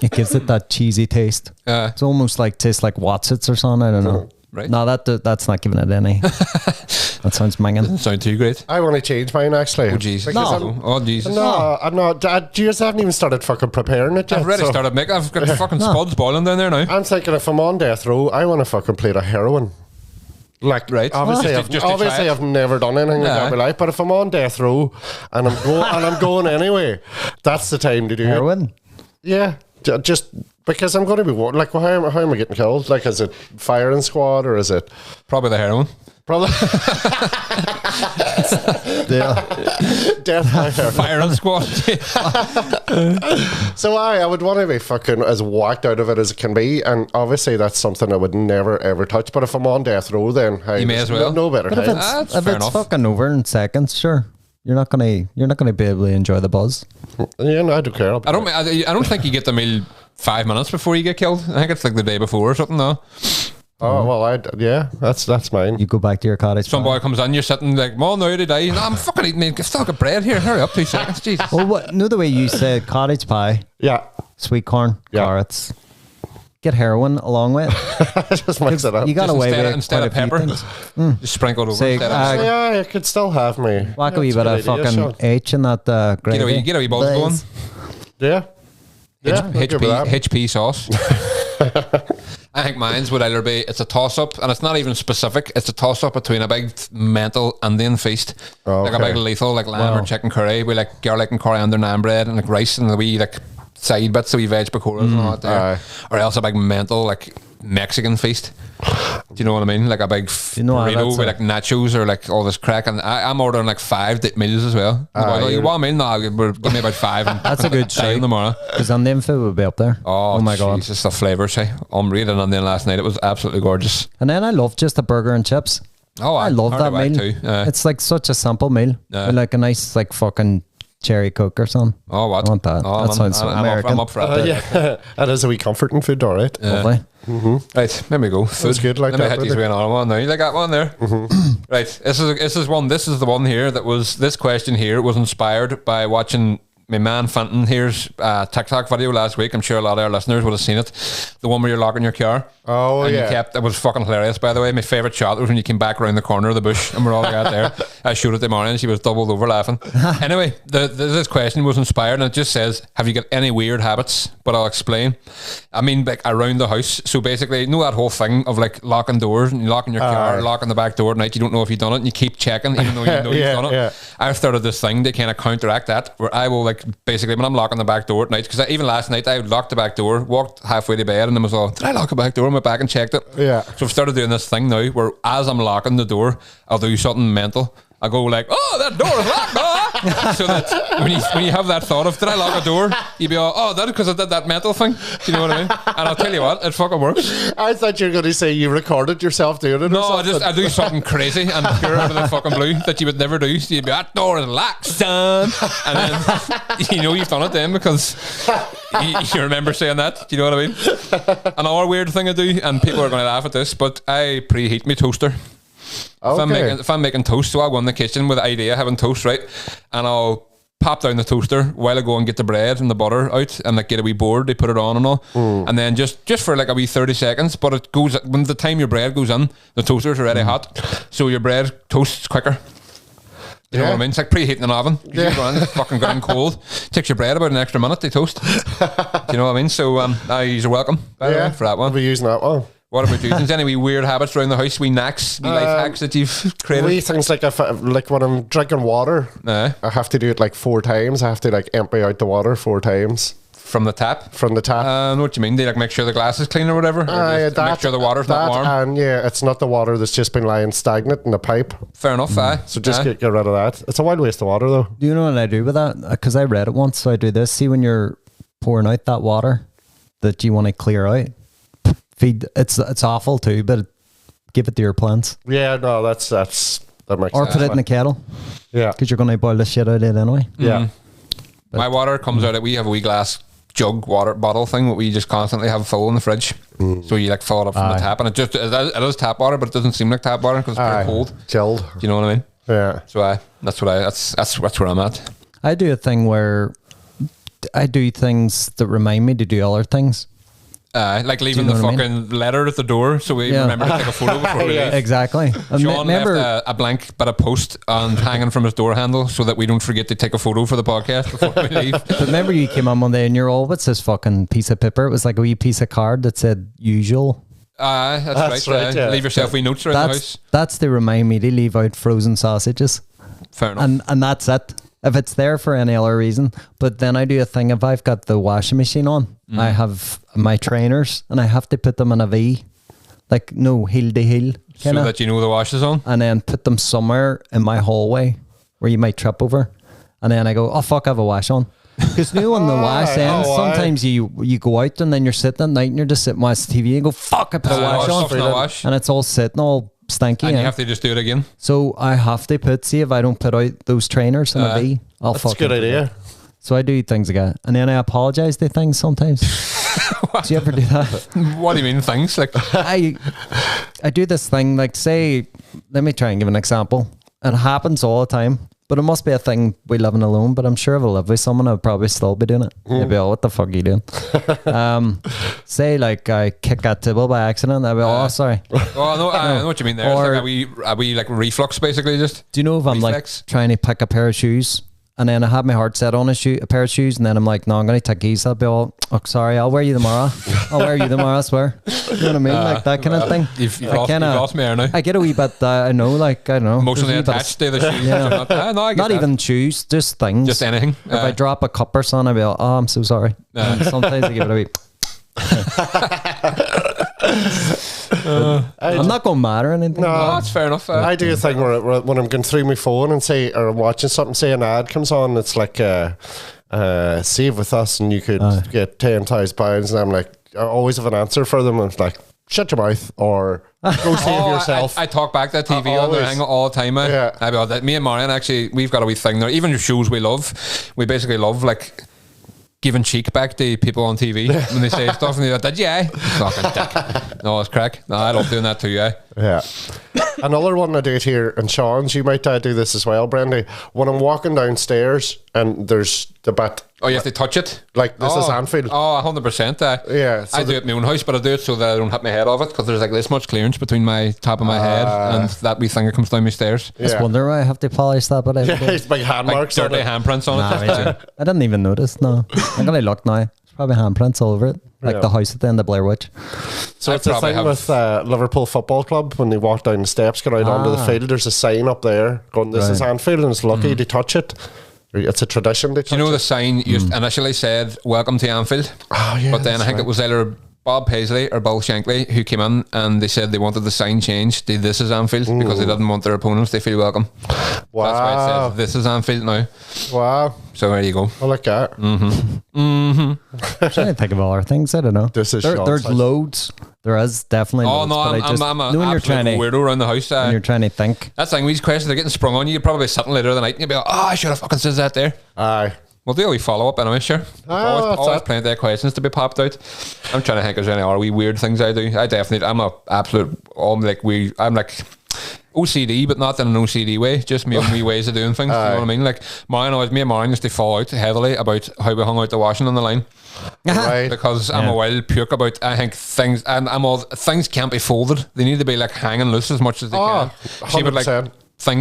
it gives it that cheesy taste. It's almost like tastes like Watsits or something. I don't know. Right. No, that's not giving it any. That sounds minging. Doesn't sound too great. I want to change mine actually. Oh Jesus! No. Jesus! No. You just haven't even started fucking preparing it yet. I've already started making. I've got fucking spuds boiling down there now. I'm thinking if I'm on death row, I want to fucking plate of heroin. Like, right. Obviously, I've never done anything like that in my life. But if I'm on death row and I'm going anyway, that's the time to do heroin. Yeah, just Because I'm going to be like, well, how am I getting killed? Like, is it firing squad or is it Probably the heroin. probably death by heroin? Firing squad. So I would want to be fucking as whacked out of it as it can be, and obviously that's something I would never ever touch. But if I'm on death row, then hey, You may as well. no better. But if Hey. it's, That's fair enough. fucking over in seconds, sure. You're not gonna be able to enjoy the buzz. Yeah, no, I don't care. I don't think you get the meal 5 minutes before you get killed. I think it's like the day before or something, though. Oh well, yeah, that's mine. You go back to your cottage. Some boy comes in, you're sitting like, well, now to die. No, I'm fucking eating me. Still got bread here. Hurry up, 2 seconds. Jesus. Well, what? No, the way you said cottage pie, Yeah, sweet corn, Yeah. carrots. Get heroin along with it. just mix it up. You got Just away with it instead of quite a few pepper, things. just sprinkle it over. Say, Instead of, Yeah, I could still have me. Whack a wee That's bit of a good idea, fucking Sean. H in that gravy. get a wee buzz going. Yeah, yeah, I'll give you that. HP sauce. I think mine's would either be, it's a toss up, and it's not even specific. It's a toss up between a big mental Indian feast, like a Okay. big lethal, like lamb or chicken curry with like garlic and coriander naan bread and like rice and the wee like side bits, the wee veg pakoras and all that there. Aye. Or else a big mental like Mexican feast. Do you know what I mean? Like a big you know what, burrito that's with a- like nachos or like all this crack. And I'm ordering like 5 meals as well. You want a meal? No, give me about 5. And That's a good die shout. in the morning. Because Indian food would be up there. Oh, my god! Jesus, the flavours. Hey, I'm reading on the last night. It was absolutely gorgeous. And then I love just a burger and chips. Oh, I love hard that to whack meal. too. It's like such a simple meal. Yeah. With like a nice like fucking cherry coke or something. Oh, what? I want that. Oh, That sounds so American. I'm up for that. Yeah, that is a wee comforting food, all right. Lovely. Right, there we go. Food. good like Let me that, hit these brother. way another one now. You like that one there? Right, this is the one here that was, this question here was inspired by watching my man Fintan here's TikTok video last week. I'm sure a lot of our listeners would have seen it. The one where you're locking your car. Oh, and yeah. It was fucking hilarious, by the way. My favourite shot was when you came back around the corner of the bush and we're all out there. I showed it to Marion and she was doubled over laughing. Anyway, this question was inspired and it just says, have you got any weird habits? But I'll explain. I mean, like around the house. So basically, you know that whole thing of like locking doors and locking your car, locking the back door at night. You don't know if you've done it and you keep checking even though you know you've done it. Yeah. I've started this thing to kind of counteract that, where I will like basically when I'm locking the back door at night, because even last night I locked the back door, walked halfway to bed, and then was all, did I lock the back door? I went back and checked it. Yeah. So I've started doing this thing now where as I'm locking the door, I'll do something mental. I go like, oh, that door is locked, ah! So that when you have that thought of, did I lock a door? You'd be all, oh, that because I did that mental thing. Do you know what I mean? And I'll tell you what, it fucking works. I thought you were going to say you recorded yourself doing it. No, or I something. do something crazy and pure out of the fucking blue that you would never do. So you'd be, that door is locked, son. And then you know you've done it then because you remember saying that. Do you know what I mean? Another weird thing I do, and people are going to laugh at this, but I preheat my toaster. Okay. If I'm making toast, so I'll go in the kitchen with the idea of having toast, right? And I'll pop down the toaster while I go and get the bread and the butter out and like get a wee board, they put it on and all. And then just for like a wee 30 seconds, but it goes, when the time your bread goes in, the toaster's already hot. So your bread toasts quicker. You know what I mean? It's like preheating an oven. You go in, it's fucking gone cold. Takes your bread about an extra minute to toast. Do you know what I mean? So you're welcome by the way, for that I'll one. be using that one. What about you? Is there any wee weird habits around the house? Wee knacks, wee life hacks that you've created? Wee things like like when I'm drinking water, I have to do it like 4 times. I have to like empty out the water 4 times From the tap? from the tap. I know what you mean. They like make sure the glass is clean or whatever. Or just make sure the water's not warm. And yeah, it's not the water that's just been lying stagnant in the pipe. Fair enough, aye. So just Aye. get rid of that. It's a wild waste of water though. Do you know what I do with that? Because I read it once, so I do this. See, when you're pouring out that water that you want to clear out, feed. It's awful too, but give it to your plants, Yeah, no, that makes or sense. put it in a kettle Yeah. because you're going to boil the shit out of it anyway. Yeah. My water comes out. We have a wee glass jug water bottle thing that we just constantly have full in the fridge. So you like fill it up from the tap, and it is tap water, but it doesn't seem like tap water because it's Aye. pretty cold. Chilled. Do you know what I mean? Yeah. So that's where I'm at. I do a thing where I do things that remind me to do other things. Like leaving know the what I fucking letter at the door so we Yeah. remember to take a photo before we leave. Exactly. And Sean remember, left a blank bit of post and hanging from his door handle so that we don't forget to take a photo for the podcast before we leave. but remember you came on Monday and you're all, what's this fucking piece of paper? It was like a wee piece of card that said usual. That's right, right. yeah. Leave yourself wee notes around the house. That's to remind me to leave out frozen sausages. Fair enough. And that's it. if it's there for any other reason. But then I do a thing, if I've got the washing machine on, I have my trainers and I have to put them in a V, like no heel to heel, so that you know the wash is on, and then put them somewhere in my hallway where you might trip over, and then I go, oh fuck, I have a wash on. Because new on the wash ends, sometimes you go out and then you're sitting at night and you're just sitting watching TV and go, fuck, I put a wash on, and it's all sitting all stinky, and you have to just do it again. So I have to see if I don't put out those trainers in a V, I'll that's a good idea. So I do things again, and then I apologize to things sometimes. Do you ever do that? What do you mean things? Like I do this thing, like say, let me try and give an example. It happens all the time, but it must be a thing we living alone. But I'm sure if I live with someone, I'd probably still be doing it. They'd be, oh, what the fuck are you doing? Say like I kick that table by accident, I'd be, oh, sorry. Oh no, I know what you mean there. Or, it's like a wee like reflux, basically. Just do you know if I'm reflex? Like trying to pick a pair of shoes, and then I have my heart set on a pair of shoes, and then I'm like, no, I'm going to take these. I'll be all, oh, sorry, I'll wear you tomorrow. I'll wear you tomorrow, I swear. You know what I mean? Like that kind of thing. You've lost me here now. I get a wee bit, I know, like, I don't know. Emotionally attached to the shoes. Yeah. Not even shoes, just things. Just anything. If I drop a cup or something, I'll be like, oh, I'm so sorry. And sometimes I give it a wee... I'm not going mad or anything. No, that's fair enough. I do a thing where when I'm going through my phone and or I'm watching something, say an ad comes on, it's like save with us and you could get £10,000, and I'm like, I always have an answer for them, and it's like, shut your mouth or go save yourself. I talk back that TV on there hang all the time. Yeah. Me and Marion, actually, we've got a wee thing there. Even the shows we love, we basically love like giving cheek back to people on TV when they say stuff, and they're like, did you? Fucking dick. No, it's Craic. No, I love doing that too, Yeah. Another one I do it here, and Sean's, you might do this as well, Brendy. When I'm walking downstairs and there's the bit. Oh, you have to touch it? Like, this is Anfield. Oh, 100%. Yeah. So I do it in my own house, but I do it so that I don't hit my head off it, because there's like this much clearance between my top of my head and that wee thing that comes down my stairs. I just wonder why I have to polish that, but it's big hand marks, dirty handprints on it. I didn't even notice, no. I'm going to look now. There's probably handprints all over it. Like the house at the end of Blair Witch. So it's the thing with Liverpool Football Club, when they walk down the steps, get out onto the field, there's a sign up there going, this is Anfield, and it's lucky to touch it. It's a tradition to touch it. Do you know the sign used initially said, welcome to Anfield? Oh, yeah, but then I think it was either Bob Paisley or Bill Shankly who came in and they said they wanted the sign changed to this is Anfield because they didn't want their opponents to feel welcome. Wow. That's why it says this is Anfield now. Wow. So there you go. I like that. I'm trying to think of all our things. I don't know. There's loads. There is definitely loads. Oh no, I'm an absolute weirdo around the house. When you're trying to think. That's the thing, these questions are getting sprung on you. You're probably sitting later in the night and you'll be like, oh, I should have fucking said that there. Aye. We'll do a wee follow up anyway, sure. Always plenty of questions to be popped out. I'm trying to think if there's any other wee weird things I do. I'm a absolute, I'm like OCD, but not in an OCD way, just my own wee ways of doing things. You know what I mean? Like me and Marion used to fall out heavily about how we hung out the washing on the line. Right. Because I'm a wild puke about, I think things, and things can't be folded. They need to be like hanging loose as much as they can. 100%. She would like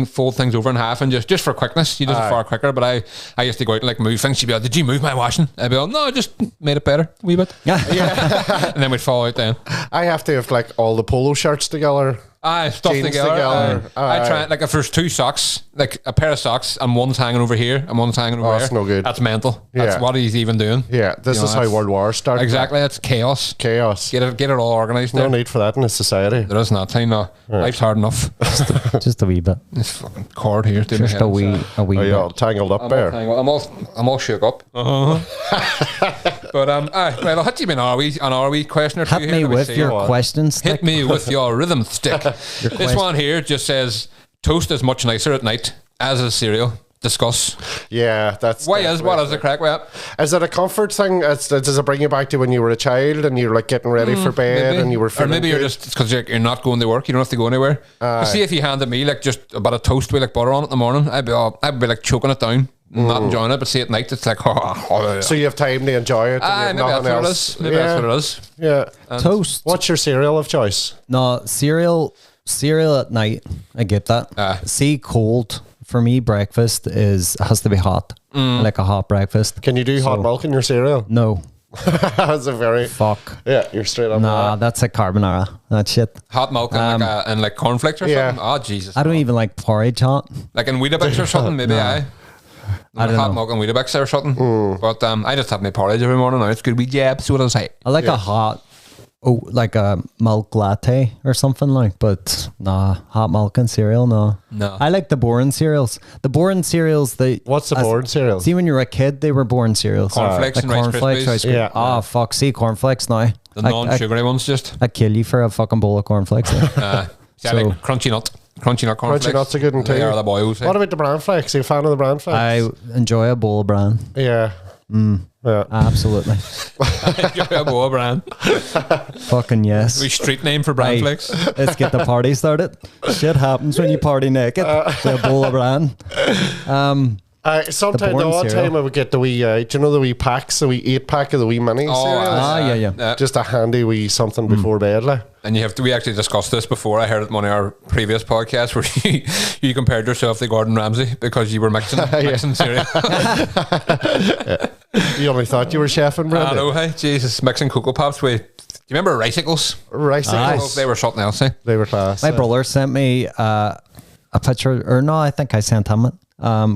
fold things over in half and just for quickness. You do it far quicker. But I used to go out and like move things. She'd be like, did you move my washing? I'd be like, no, I just made it better a wee bit. Yeah. And then we'd fall out then. I have to have like all the polo shirts together. Stuff together. I try, like if there's two socks, like a pair of socks and one's hanging over here and one's hanging over there. That's no good. That's mental. That's what he's even doing. Yeah, this is how World War started. Exactly, that's chaos. Get it all organised. No need for that in a society. There is not time now. Life's hard enough. Just a wee bit. This fucking cord here. Just a wee bit. All tangled up there. I'm all shook up. But right, I'll hit you on our wee question or two. Hit me with your questions. Hit me with your rhythm stick. This one here just says, toast is much nicer at night, as is cereal. Discuss. Yeah, that's... what is the crack with that? Is it a comfort thing? Does it bring you back to when you were a child and you were like getting ready for bed and you were feeling Or maybe you're just, because you're not going to work, you don't have to go anywhere. See, if you handed me like just about a toast with like butter on it in the morning, I'd be like choking it down. Not enjoying it, but see at night it's like so you have time to enjoy it. Maybe that's what it is. Maybe that's what it is. Yeah. And toast. What's your cereal of choice? No, cereal at night. I get that. See, cold for me, breakfast has to be hot. Like a hot breakfast. Can you do hot milk in your cereal? No. That's a very fuck. Yeah, you're straight up. Nah, that's a carbonara. That shit. Hot milk and like cornflakes or something. Oh Jesus. I don't even like porridge hot. Like in Weetabix or something. Maybe I don't hot know. milk and Weetabix or something. But I just have my porridge every morning now. It's good wee jab. So what I say? I like a hot, like a milk latte or something like. But nah, hot milk and cereal, no. No. I like the boring cereals. The boring cereals. What's the boring cereal? See, when you were a kid, they were boring cereals. Cornflakes and Rice cornflakes, Krispies. Rice Krispies. Yeah. Oh fuck! See, cornflakes now. The non-sugary ones just. I'd kill you for a fucking bowl of cornflakes. See, I So- like crunchy nut cornflakes. Crunchy nuts are good one too. They are the boys. What about the bran flakes? Are you a fan of the bran flakes? I enjoy a bowl of bran. Yeah. Yeah. Absolutely. a boy brand. Fucking yes. We street name for bran Right. flakes. Let's get the party started. Shit happens when you party naked. With a bowl of bran. Sometimes the boring odd cereal. time I would get the wee, do you know the wee packs, the wee 8-pack of the wee mini cereals? Yeah. Just a handy wee something before bed, like. And you have to. We actually discussed this before. I heard it in one of our previous podcasts where you compared yourself to Gordon Ramsay because you were mixing cereal. You only thought you were chefing, I Brendan. know, hey, Jesus, mixing Cocoa Pops with. Do you remember Ricicles? Ricicles. They were something else. Eh? They were class. My brother sent me a picture, or no, I think I sent him it.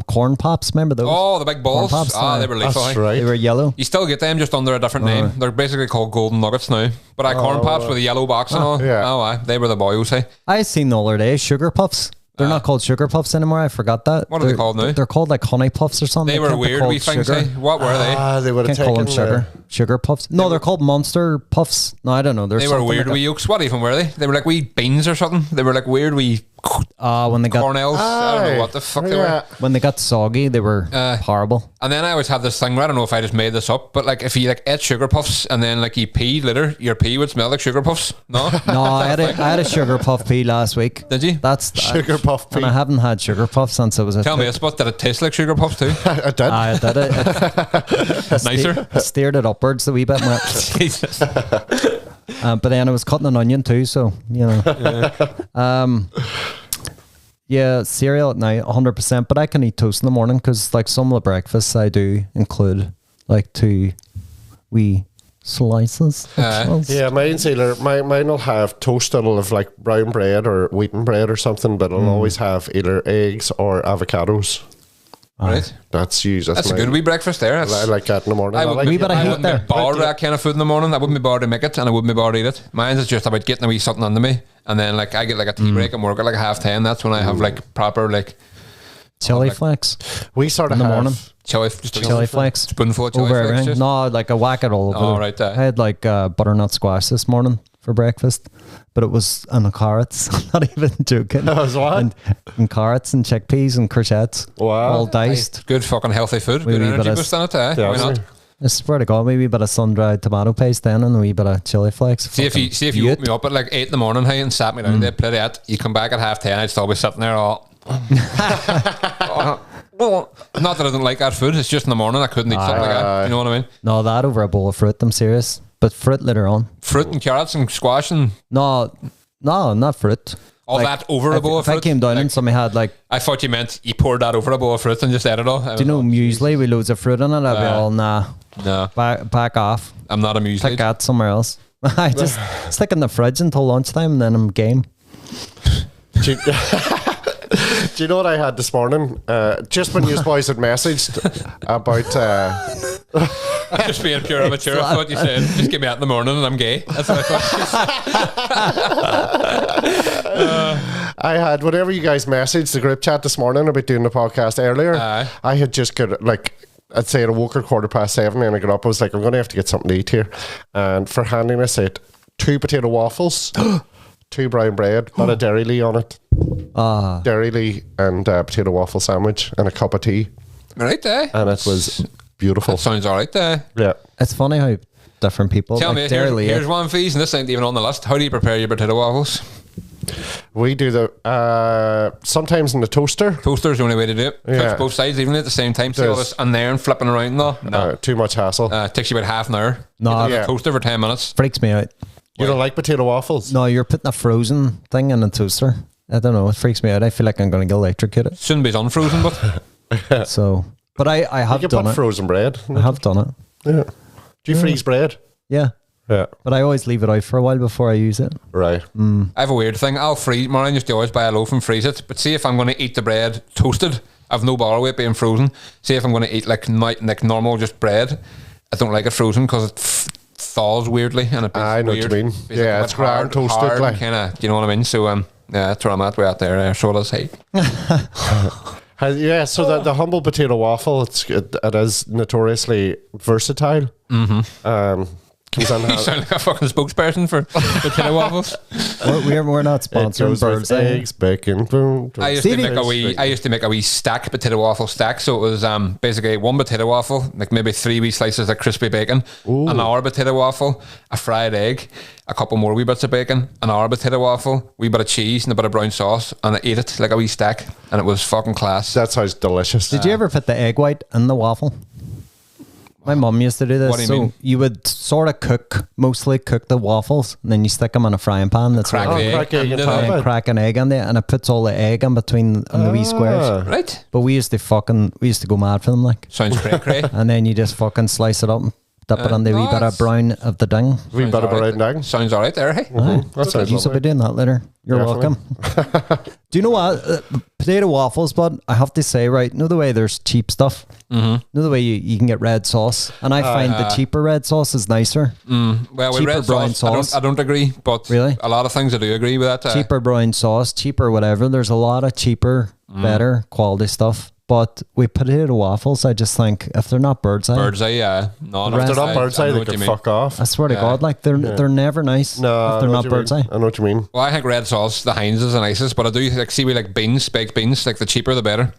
Corn pops, remember those? Oh, the big balls. Corn Pops, They were lethal. That's eh? right. They were yellow. You still get them just under a different name. They're basically called Golden Nuggets now. But I corn pops with a yellow box and all. Yeah. Oh, aye. They were the boys. Hey. I seen the other day sugar puffs. They're not called sugar puffs anymore. I forgot that. What are they called now? They're called like honey puffs or something. They were can't be weird called wee things. sugar. Eh? What were they? They would have Can't call taken them sugar puffs. No, they're called monster puffs. No, I don't know. They were weird wee yolks. What even were they? They were like wee beans or something. They were like weird wee when they got cornels. I don't know what the fuck they were. when they got soggy, they were horrible. And then I always have this thing where I don't know if I just made this up, but like if you like ate sugar puffs and then like you peed later, your pee would smell like sugar puffs. No, No, I had a sugar puff pee last week. Did you? That's Sugar puff and pee. I haven't had sugar puff since I was a Tell me a spot. Did it taste like sugar puffs too? I did. I did it. Nicer. I steered it upwards a wee bit. Jesus. But then I was cutting an onion too, so you know. Yeah, cereal at night, 100%. But I can eat toast in the morning because, like, some of the breakfasts I do include like 2 wee slices. Yeah, mine's either mine will have toast. It'll have like brown bread or wheaten bread or something, but it'll always have either eggs or avocados. Right. That's usually That's a good wee breakfast there. I like that in the morning. I would- like wee bit of I heat wouldn't there. be bored of that kind of food in the morning. I wouldn't be bored to make it, and I wouldn't be bored to eat it. Mine is just about getting a wee something under me, and then like I get like a tea break and work at like 10:30. That's when I have like proper like Chili flakes we sort of in the have morning. Chili flakes. spoonful of chili Over flakes. everything. Just. No, like a whack it all over. Oh, there. right there. I had like butternut squash this morning for breakfast, but it was and carrots. I'm not even joking. That was what? And carrots and chickpeas and courgettes. Wow. All diced. Good fucking healthy food. Wee Good wee energy bit of- boost in it. Eh? Why not? I swear to God, maybe a bit of sun-dried tomato paste then and a wee bit of chili flakes. See if you woke me up at like 8 in the morning, hey, and sat me down there, played it. You come back at 10:30, I'd still be sitting there all. Not that I don't like that food. It's just in the morning I couldn't eat something like that. You know what I mean? No, that over a bowl of fruit. I'm serious. But fruit later on. Fruit and carrots and squash and No, not fruit. all that over a bowl of If I fruit. came down Like, and somebody had like, I thought you meant you poured that over a bowl of fruit and just ate it all. do you know muesli with loads of fruit in it? I'd be all, nah, No, back off. I'm not a muesli. Take that somewhere else. I just stick in the fridge until lunchtime and then I'm game. Do you know what I had this morning? Just when you boys had messaged about Just being pure amateur. I thought you said, just get me out in the morning and I'm gay. That's what I thought. I had whenever you guys messaged the group chat this morning about doing the podcast earlier, I had just got like I'd say I woke at 7:15 and I got up. I was like, I'm going to have to get something to eat here, and for handiness, I had 2 potato waffles, 2 brown bread, but a Dairy Lee on it. Dairy Lee and potato waffle sandwich and a cup of tea, Right there. and it was beautiful. Sounds all right there. Yeah. It's funny how different people Tell like me, Dairy Lee. here's one fees, and this ain't even on the list. How do you prepare your potato waffles? We do the sometimes in the toaster. Toaster's the only way to do it. Yeah. Cooks both sides evenly at the same time. See all Does. this and there and flipping around though. No. Too much hassle. Takes you about half an hour. No, You yeah. toaster for 10 minutes. freaks me out. You don't like potato waffles? No, you're putting a frozen thing in a toaster. I don't know. It freaks me out. I feel like I'm going to get electrocuted. Shouldn't be unfrozen, but So, but I You have can done put it. frozen bread. I have done it. Yeah. Do you freeze bread? Yeah. Yeah. But I always leave it out for a while before I use it. Right. I have a weird thing. I'll freeze. Mine used to always buy a loaf and freeze it. But see if I'm going to eat the bread toasted, I've no bother with it being frozen. See if I'm going to eat like normal just bread, I don't like it frozen because it thaws weirdly and it I know weird. what you mean. Yeah, it's ground toasted, like. kind of. Do you know what I mean? So yeah, that's where I'm at. Way out there. So does he. Yeah, so the humble potato waffle, it is notoriously versatile. Comes on You sound like a fucking spokesperson for potato waffles. We're not sponsored. Birds eggs, bacon. Boom, I used to make a wee stack potato waffle stack. So it was basically one potato waffle, like maybe 3 wee slices of crispy bacon, an hour potato waffle, a fried egg, a couple more wee bits of bacon, an hour potato waffle, wee bit of cheese and a bit of brown sauce, and I ate it like a wee stack, and it was fucking class. That sounds delicious. Did you ever put the egg white in the waffle? My mum used to do this. What do you mean? You would sort of mostly cook the waffles, and then you stick them in a frying pan. That's Crack right. egg. crack egg And on top. And crack an egg on there, and it puts all the egg in between in the wee squares. Right? But we used to go mad for them, like. Sounds cray. And then you just fucking slice it up and dip it in the wee bit of brown of the ding. We better bread and egg. Sounds alright there, hey? That sounds You should be lovely. doing that later. You're Definitely. welcome. Do you know what? Potato waffles, but I have to say, right, know the way there's cheap stuff? Know the way you can get red sauce? And I find the cheaper red sauce is nicer. Well, with Cheaper red brown sauce, sauce. I don't agree, but Really? a lot of things I do agree with that. Cheaper brown sauce, cheaper whatever. There's a lot of cheaper, better quality stuff. But with potato waffles, I just think if they're not bird's eye, Bird's eye, yeah. No, If they're not bird's I eye, know they what you can mean. fuck off. I swear to Yeah. God, like they're never nice No, if they're not bird's eye. I know what you mean. Well, I think red sauce, the Heinz is the nicest, but I do like see we like beans, baked beans, like the cheaper the better.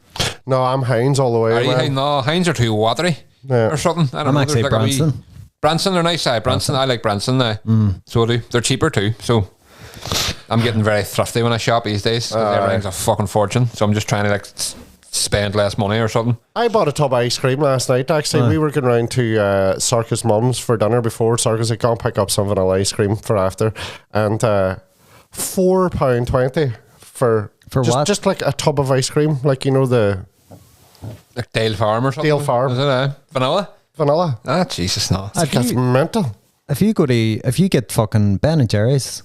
No, I'm Heinz all the way. Are you man. Heinz? No, Heinz are too watery Yeah. or something. I don't I'm know. actually There's like a wee- Branson. Branson, they're nice. Branson, I like Branson now. So I do. They're cheaper too. So I'm getting very thrifty when I shop these days because everything's a fucking fortune. So I'm just trying to like spend less money or something. I bought a tub of ice cream last night. Actually, we were going round to Circus Mum's for dinner before Circus. I can't pick up some vanilla ice cream for after, and £4.20 for just, what? Just like a tub of ice cream, like you know the Like Dale Farm or something. Dale Farm. Is it vanilla? vanilla. Ah, Jesus, no. That's mental. If you get fucking Ben and Jerry's,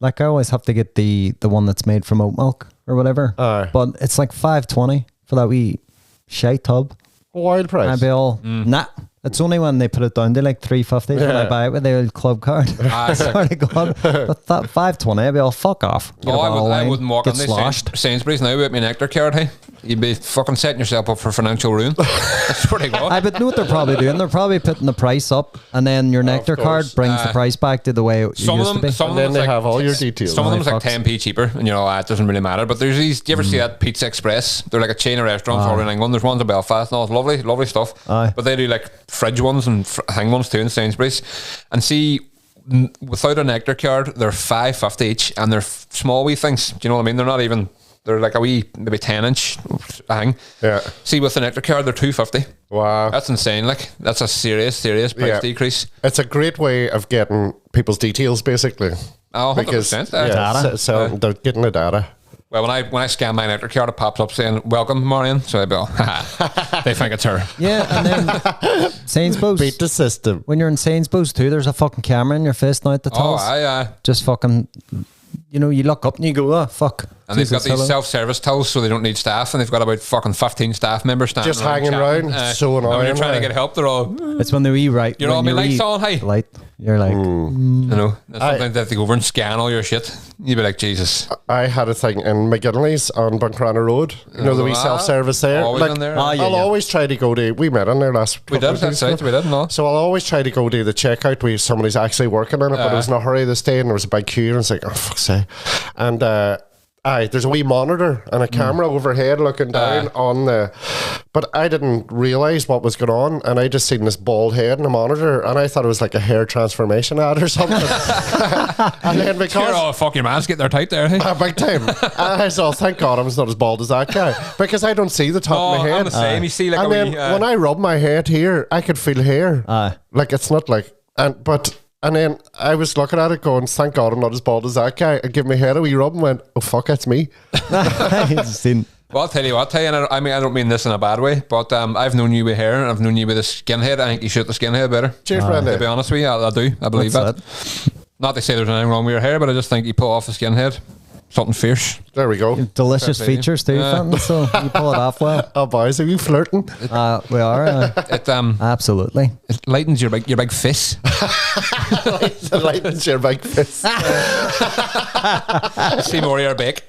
like I always have to get the one that's made from oat milk or whatever. Aye. But it's like $5.20 for that wee shite tub. Wild price. I'd be all nah. It's only when they put it down to like $3.50 when I Yeah. buy it with the old club card. Ah, Sorry to God. But that $5.20, I'd be all fuck off. Get a Oh, bottle of I wine, wouldn't walk get on the sloshed. Sainsbury's now with my nectar card, hey? You'd be fucking setting yourself up for financial ruin. I swear to God. I but know what they're probably doing. They're probably putting the price up, and then your nectar card course. brings the price back to the way it Some used of to be. them, some And of then them they have all your details. Some of them's Aye, like fucks. 10p cheaper, and you know it doesn't really matter. But there's these. Do you ever see that Pizza Express? They're like a chain of restaurants all around England. There's ones in Belfast, and all. It's lovely, lovely stuff. Aye. But they do like fridge ones and hang ones too in Sainsbury's. And see, without a nectar card, they're $5.50 each, and they're small wee things. Do you know what I mean? They're not even. They're like a wee, maybe 10-inch hang. Yeah. See, with the nectar card, they're $2.50. Wow. That's insane. Like that's a serious price Yeah. decrease. It's a great way of getting people's details, basically. Oh, 100%. Because Data. so they're getting the data. Well, when I scan my nectar card, it pops up saying "Welcome, Marion." So I go, haha, they think it's her. Yeah, and then Sainsbury's. Beat the system. When you're in Sainsbury's too, there's a fucking camera in your face now at the Oh, tills. aye. Just fucking, you look up and you go, oh, fuck. And they've got Jesus, these hello. self-service tills, so they don't need staff, and they've got about fucking 15 staff members standing Just hanging chatting. around, so and when annoying, you're trying to like. get help, they're all, It's when the wee right. You're all when my your lights wee on, hey. Light. You're like, you know, sometimes they have to go over and scan all your shit. You'd be like, Jesus. I had a thing in McGinley's on Buncrana Road. You know the wee Ah, self-service there. always in there. Ah, yeah, I'll yeah. always try to go to. We met in there last. We couple did, of that's days right, ago. we did, no. So I'll always try to go to the checkout where somebody's actually working on it, but it was in a hurry this day, and there was a big queue, and it's like, oh fuck's sake. And there's a wee monitor and a camera overhead looking down on the. But I didn't realise what was going on, and I just seen this bald head in the monitor, and I thought it was like a hair transformation ad or something. And then You're because. all, fuck your man's getting their tight there, hey? Big time. I saw, thank God I'm not as bald as that guy, because I don't see the top Oh, of my head. I'm the same. You see like And a then wee... when I rub my head here, I could feel hair. Aye. Like it's not like, and then I was looking at it going, thank God I'm not as bald as that guy. I give my head a wee rub and went, oh fuck, that's me. Seen- Well, I'll tell you what, and I mean, I don't mean this in a bad way, but I've known you with hair, and I've known you with a skinhead. I think you shoot the skinhead better. Cheers, To be Brendan. honest with you, I do. I believe What's that. Not to say there's anything wrong with your hair, but I just think you pull off the skinhead. something fierce. There we go. Delicious Fair play. features too, Fintan, so you pull it off well. Oh, boys, are you flirting? We are. It Absolutely. it lightens your big fist. Lightens your big fist. See more of your bake.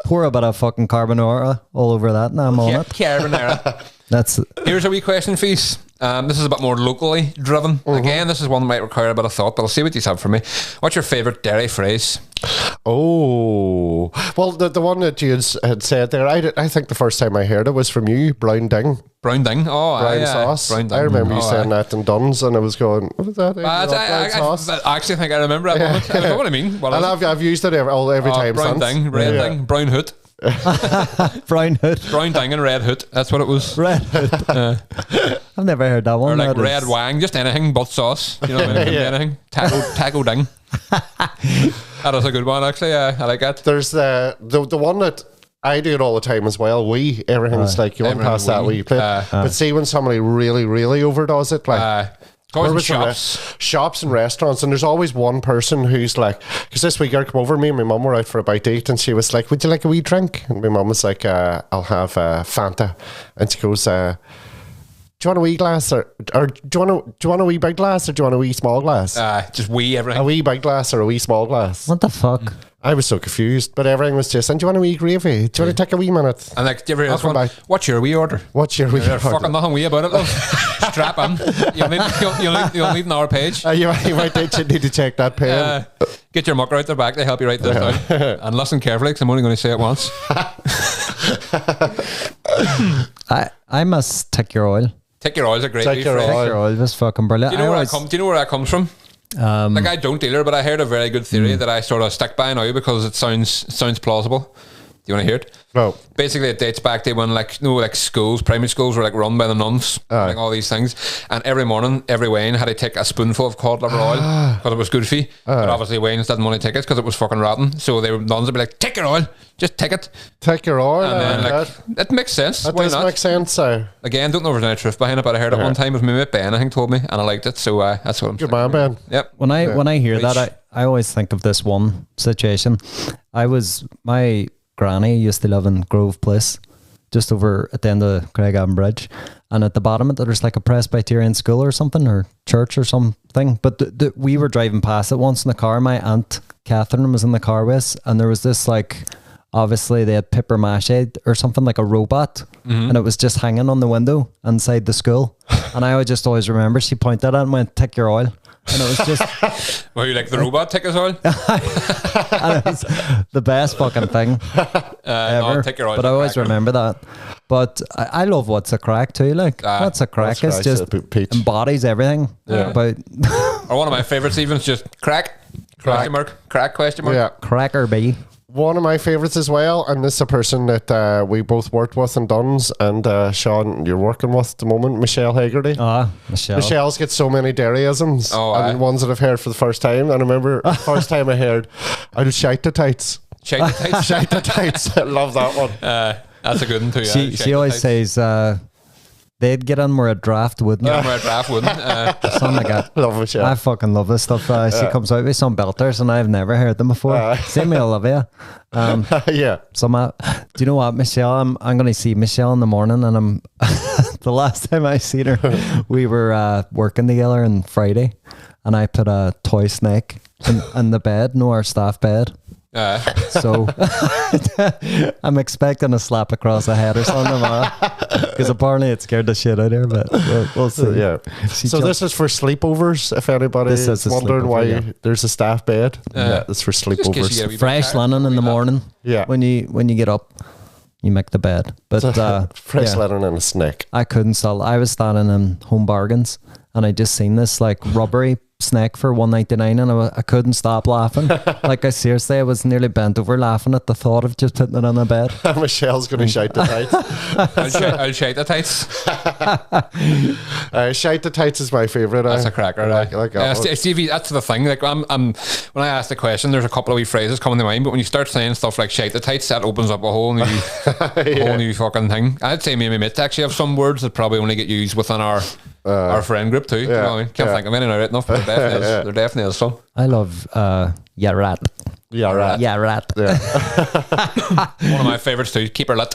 Pour a bit of fucking carbonara all over that, and I'm on it. Carbonara. That's Here's a wee question for you. This is a bit more locally driven. Again, this is one that might require a bit of thought, but I'll see what you have for me. What's your favourite dairy phrase? Oh, well, the one that you had said there, I think the first time I heard it was from you, brown ding, Brown ding. Oh, brown sauce. Brown ding. I remember you Oh, saying that in Duns, and I was going, what was that? I actually think I remember that moment. I know what I mean. What And is it? I've used it every time brown since. ding, red ding, brown hood. brown hood. Brown ding and red hood. That's what it was. Red hood. I've never heard that one. Or like That red is- wang, just anything but sauce. You know what I mean? Yeah. Anything. Taco ding. That is a good one, actually. I like that. There's the one that I do it all the time as well. Everything's like, you want to pass that wee plate. But see, when somebody really, really overdoes it, like, It's always where in was the shops. shops and restaurants, and there's always one person who's like, because this week I come over, me and my mum were out for a bite to eat, and she was like, would you like a wee drink? And my mum was like, I'll have Fanta. And she goes, do you want a wee glass, or do you want a wee big glass, or do you want a wee small glass? Just wee everything. A wee big glass or a wee small glass? What the fuck? I was so confused, but everything was just, and do you want a wee gravy? Do you want to take a wee minute? And like, do you ever hear I'll this come one? back. What's your wee order? What's your wee There's order? fucking nothing wee about it, love. Strap in. You'll need an hour page. You might need to check that pen. Get your mucker out their back. They help you write this down. And listen carefully, because I'm only going to say it once. I must take your oil. Take your oil's a great Take wee your phrase. oil. Take your oil. That's fucking brilliant. Do you know I where always- do you know where that comes from? Like, I don't either, but I heard a very good theory that I sort of stick by now because it sounds plausible. Do you want to hear it? No. Basically, it dates back to when, like, schools, primary schools were like run by the nuns, like all these things. And every morning, every Wayne had to take a spoonful of cod liver oil because it was good for you. But obviously, Wayne's didn't want to take it because it was fucking rotten. So the nuns would be like, "Take your oil, just take it." Take your oil. And then, like, it makes sense. that Why does not? make sense. Again, don't know if there's any truth behind it, but I heard it one time. It was my mate Ben, I think, told me, and I liked it. So that's what I'm Good saying. man, Ben. Yep. When I hear Preach. that, I always think of this one situation. My granny used to live in Grove Place, just over at the end of Craic Bridge, and at the bottom of it there's like a Presbyterian school or something, or church or something. But we were driving past it once in the car. My aunt Catherine was in the car with us, and there was this, like, obviously they had paper mache or something, like a robot, and it was just hanging on the window inside the school. And I would just always remember she pointed at it and went, "Take your oil." And it was just Well, you like the robot take us oil? and it was the best fucking thing ever. No, take your oil. But I always remember that. But I love What's a Crack too. Like, What's a Crack What's a is Crack's just a peach. embodies everything about Or one of my favourites even is just crack. Question mark. Crack question mark. Yeah. Cracker B. One of my favourites as well, and this is a person that we both worked with in Duns, and Sean, you're working with at the moment, Michelle Haggerty. Michelle. Michelle's got so many dairyisms, Oh, and ones that I've heard for the first time. And I remember the first time I heard, I'd shite the tights. Shake the tights. Shite the tights. I love that one. That's a good one too. She always says they'd get on where a draft wouldn't. Camera draft wouldn't. Something like that. Love Michelle. I fucking love this stuff. She comes out with some belters, and I've never heard them before. Same with Olivia. Yeah. Do you know what, Michelle? I'm going to see Michelle in the morning, and I'm the last time I seen her, we were working together on Friday, and I put a toy snake in the bed, our staff bed. So I'm expecting a slap across the head or something tomorrow, because apparently it scared the shit out of her. But we'll see. Yeah. So this is for sleepovers. If anybody This is is a wondering sleepover, why yeah. there's a staff bed, yeah, it's for Just in case you get a sleepovers. wee bit Fresh tired. linen in the morning. Yeah. When you get up, you make the bed. But Fresh yeah. linen and a snake. I couldn't sell. I was standing in Home Bargains, and I just seen this like rubbery snack for $1.99, and I couldn't stop laughing. Like, I was nearly bent over laughing at the thought of just putting it on a bed. Michelle's going to shite the tights. I'll shake the tights. Shite the tights is my favourite. That's a cracker. I like that one. Stevie, that's the thing. Like, I'm when I ask the question, there's a couple of wee phrases coming to mind, but when you start saying stuff like "shake the tights," that opens up a whole new, whole new fucking thing. I'd say me and my mate actually have some words that probably only get used within our friend group too. You know what I mean? Can't think of any now right enough, but there definitely is some. I love yeah rat. Yeah, right. Yeah, rat. Yeah. One of my favourites too. Keep her lit.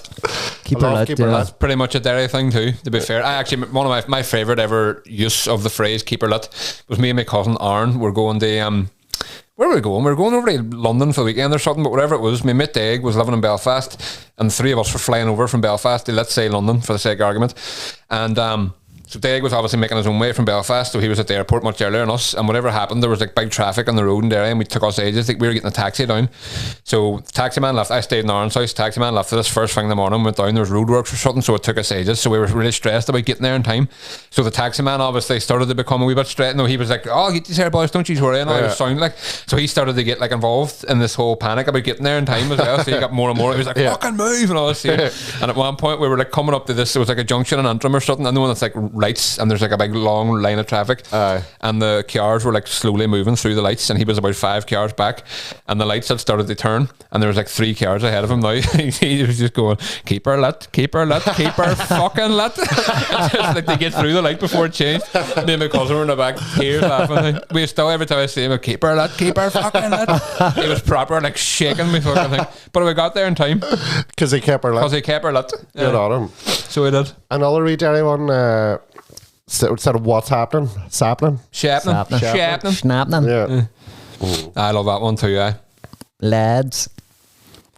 Keep I her love lit. keep her yeah. lit. Pretty much a dairy thing too, to be fair. I actually, one of my favourite ever use of the phrase "keep her lit" was me and my cousin Aaron. We're going to where were we going? We were going over to London for the weekend or something, but whatever it was, my mate Dave was living in Belfast, and the three of us were flying over from Belfast to, let's say, London for the sake of argument. And so Dave was obviously making his own way from Belfast, so he was at the airport much earlier than us, and whatever happened, there was like big traffic on the road in Derry, and we took us ages. Like, we were getting a taxi down, so the taxi man left. I stayed in Aaron's house. Taxi man left for this first thing in the morning, went down, there was roadworks or something, so it took us ages, so we were really stressed about getting there in time. So the taxi man obviously started to become a wee bit stressed. No, he was like, "Oh, get these here boys, don't you worry," and all it sounded like. So he started to get like involved in this whole panic about getting there in time as well, so he got more and more. He was like, "Fucking move," and all this shit. And at one point we were like coming up to this, it was like a junction in Antrim or something, and the one that's like lights, and there's like a big long line of traffic, and the cars were like slowly moving through the lights, and he was about 5 cars back, and the lights had started to turn, and there was like 3 cars ahead of him now. He was just going, "Keep her lit, keep her lit, keep her fucking lit." Just like they get through the light before it changed. Me and my cousin were in the back, tears laughing. We still, every time I see him, "Keep her lit, keep her fucking lit." He was proper like shaking me fucking thing, but we got there in time Because he kept her lit. because he kept her lit. Good on him. So he did. Another wee Derry one, instead of what's happening, sapling. Shapning. Snapning. Yeah. I love that one too, Lads.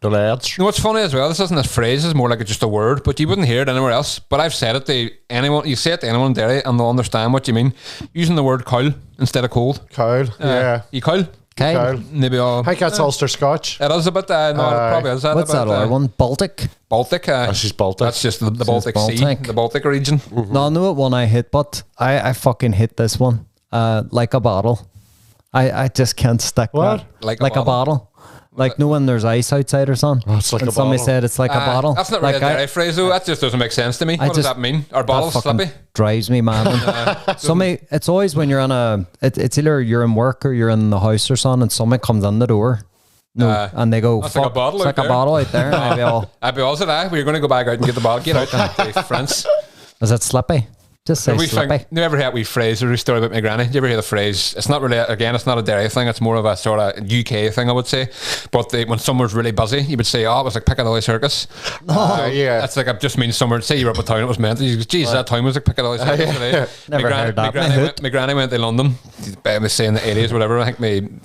The lads. You know what's funny as well? This isn't a phrase; it's more like just a word. But you wouldn't hear it anywhere else. But I've said it to anyone. You say it to anyone in Derry, and they'll understand what you mean. Using the word "cowl" instead of "cold." Cowl. Yeah. You cowl? Cowl. Maybe all. I think that's Ulster Scotch. It is a bit. No, it probably is. What's that other one? Baltic? Baltic. She's Baltic. That's just the Baltic Sea, Baltic. the Baltic region. No, I know what one I hit, but I fucking hit this one. Like a bottle. I just can't stick What? that. Like a bottle. Like no when there's ice outside or something. Oh, it's like and a somebody bottle. said it's like a bottle. That's not really like a Derry phrase, though. That just doesn't make sense to me. What does that mean? Are bottles that fucking slippy? drives me mad. Somebody, it's always when you're on it's either you're in work or you're in the house or something, and somebody comes in the door. And they go, that's "Fuck, like a bottle it's out like a there." bottle out there." And I'd be also that. We're going to go back out and get the bottle. Get out and France. is it slippy? Just say slippy. You ever hear that wee phrase or a story about my granny? Do you ever hear the phrase? It's not really, again, it's not a Derry thing. It's more of a sort of UK thing, I would say. But when summer's really busy, you would say, "Oh, it was like Piccadilly Circus." Yeah. That's like, it just means summer. Say you were up a town, it was meant. You go, "Geez, that town was like Piccadilly Circus today." Never heard that. My granny went to London, say in the 80s, whatever. I think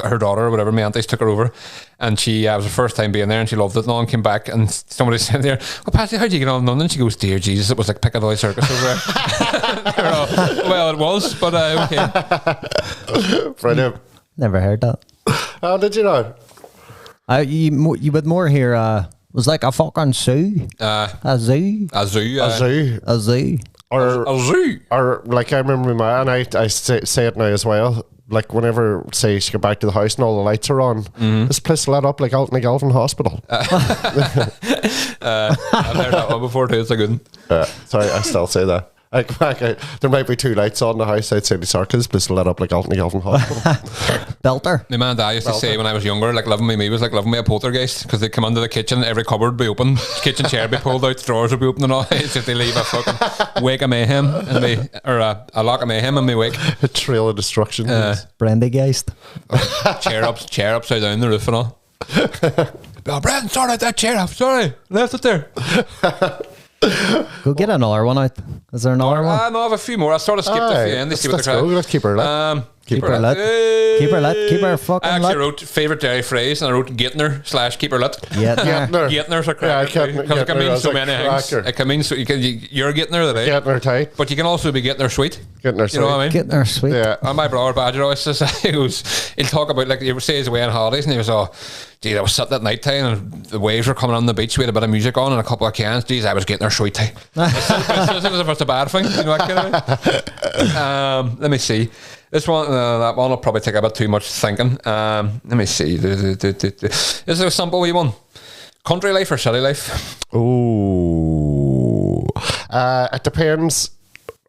her daughter or whatever, my aunties took her over, and she was her first time being there, and she loved it. And all, and came back, and somebody said there, "Oh, Patsy, how'd you get on in London?" She goes, "Dear Jesus, it was like Piccadilly Circus over there." They were all, "Well, it was, but okay." Brilliant. Never heard that. How did you know? You would more hear was like a fucking zoo. A zoo. A zoo. A zoo. A zoo. Or A zoo. Or like I remember my and I say it now as well. Like whenever say she got back to the house and all the lights are on, this place lit up like Alton Hospital. I've heard that one before too. It's a good one. Sorry, I still say that. There might be 2 lights on the house outside the circus, but it's lit up like Alton Hospital. Belter. My man and dad used to say when I was younger, like living with me was like living with a poltergeist, because they'd come into the kitchen, every cupboard would be open, kitchen chair would be pulled out, drawers would be open and all. It's if they leave a fucking wake of mayhem and me, or a lock of mayhem in me wake. A trail of destruction. Brandygeist. chair upside down the roof and all. "Oh, Brendan, sorry, that chair up. Sorry, left it there." Go get another one out. Is there another one? No, I have a few more. I sort of skipped a few in to see what let's the go. crack. Let's keep her lit. Keep her lit. Keep her lit. Keep her fucking I actually lit. wrote favourite Derry phrase, and I wrote Getner / keep her lit. Yeah. Getner's a cracker, because it can mean so many things. It can mean you're getting her today. Getting her tight. But you can also be getting her sweet. Getting her You know what I mean? Getting her sweet. Yeah. And my brother Badger always says, he'll talk about, like, he say he's away on holidays, and he was all, "Geez, I was sitting at night time and the waves were coming on the beach. We had a bit of music on and a couple of cans. Geez, I was getting her sweet tea." It's as if it's a bad thing. You know, that kind of thing. Let me see. This one, that one will probably take a bit too much thinking. Let me see. This is a simple wee one. Country life or city life? Ooh. It depends.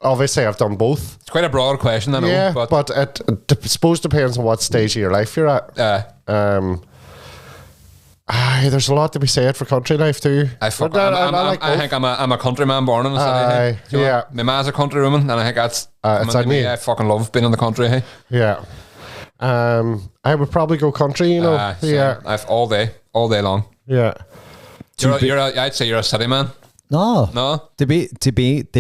Obviously, I've done both. It's quite a broad question, I know. Yeah, but it suppose depends on what stage of your life you're at. There's a lot to be said for country life too. I think I'm a countryman born in the city. Hey. Yeah. My ma's a country woman, and I think that's it's on me. I fucking love being in the country. Hey. Yeah. I would probably go country, you know. Yeah. I've all day long. Yeah. I'd say you're a city man. No. To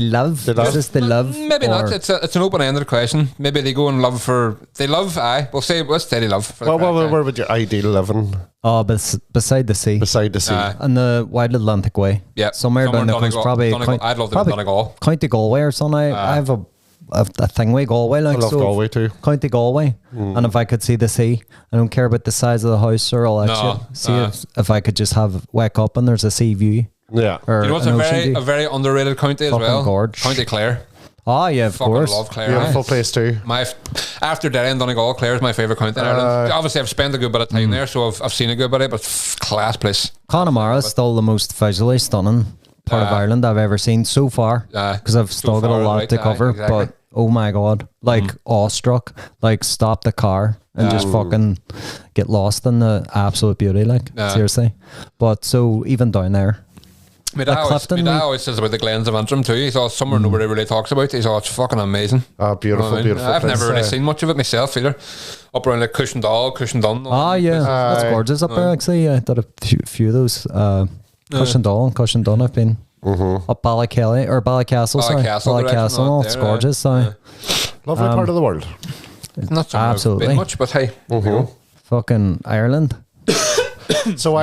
love. Is this the love? Maybe not. It's an open-ended question. Maybe they go and love for... They love, We'll say they love. For where would your ideal living? Oh, beside the sea. Beside the sea. On the Wild Atlantic Way. Yeah. Somewhere down the coast. Probably... I'd love to be Donegal. County Galway or something. I have a thing with Galway. Like, I love Galway too. County Galway. And if I could see the sea, I don't care about the size of the house or all that shit. See if I could just wake up and there's a sea view. Yeah. You know what's a very underrated county as well? Gorge. County Clare. Oh yeah, of course. Love Clare. Beautiful place too. After Derry and Donegal, Clare is my favourite county in Ireland. Obviously, I've spent a good bit of time there, so I've seen a good bit of it, but class place. Connemara is still the most visually stunning part of Ireland I've ever seen so far, because I've still got a lot to cover. Exactly. But oh my god, like awestruck, like stop the car and just fucking get lost in the absolute beauty, like seriously. But so even down there. My dad always says about the Glens of Antrim too. He's all somewhere nobody really talks about. He's all, it's fucking amazing. Beautiful, beautiful. I've never really seen much of it myself either. Up around like Cushendall. That's gorgeous up there actually. I did a few of those. Cushendall and Cushendon I've been. Up Ballykelly or Ballycastle. Ballycastle. It's gorgeous. Lovely part of the world. Not so absolutely much, but hey, fucking Ireland. So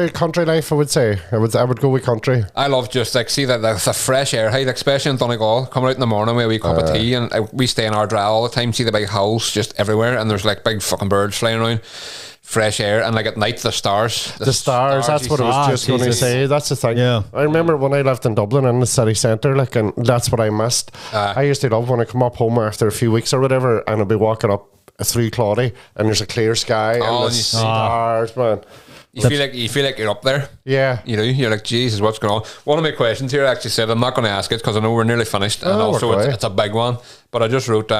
country life, I would say. I would go with country. I love just like see that the fresh air, hey, like especially in Donegal, coming out in the morning with a wee cup of tea, and we stay in our dry all the time, see the big house just everywhere, and there's like big fucking birds flying around. Fresh air, and like at night the stars, that's what I was just going to say. That's the thing. I remember when I lived in Dublin in the city centre, like, and that's what I missed. I used to love when I come up home after a few weeks or whatever, and I'd be walking up through Claudy, and there's a clear sky and the stars, man. You feel like you're up there. Yeah. You know, you're like, Jesus, what's going on? One of my questions here actually said, I'm not going to ask it because I know we're nearly finished, and also it's a big one, but I just wrote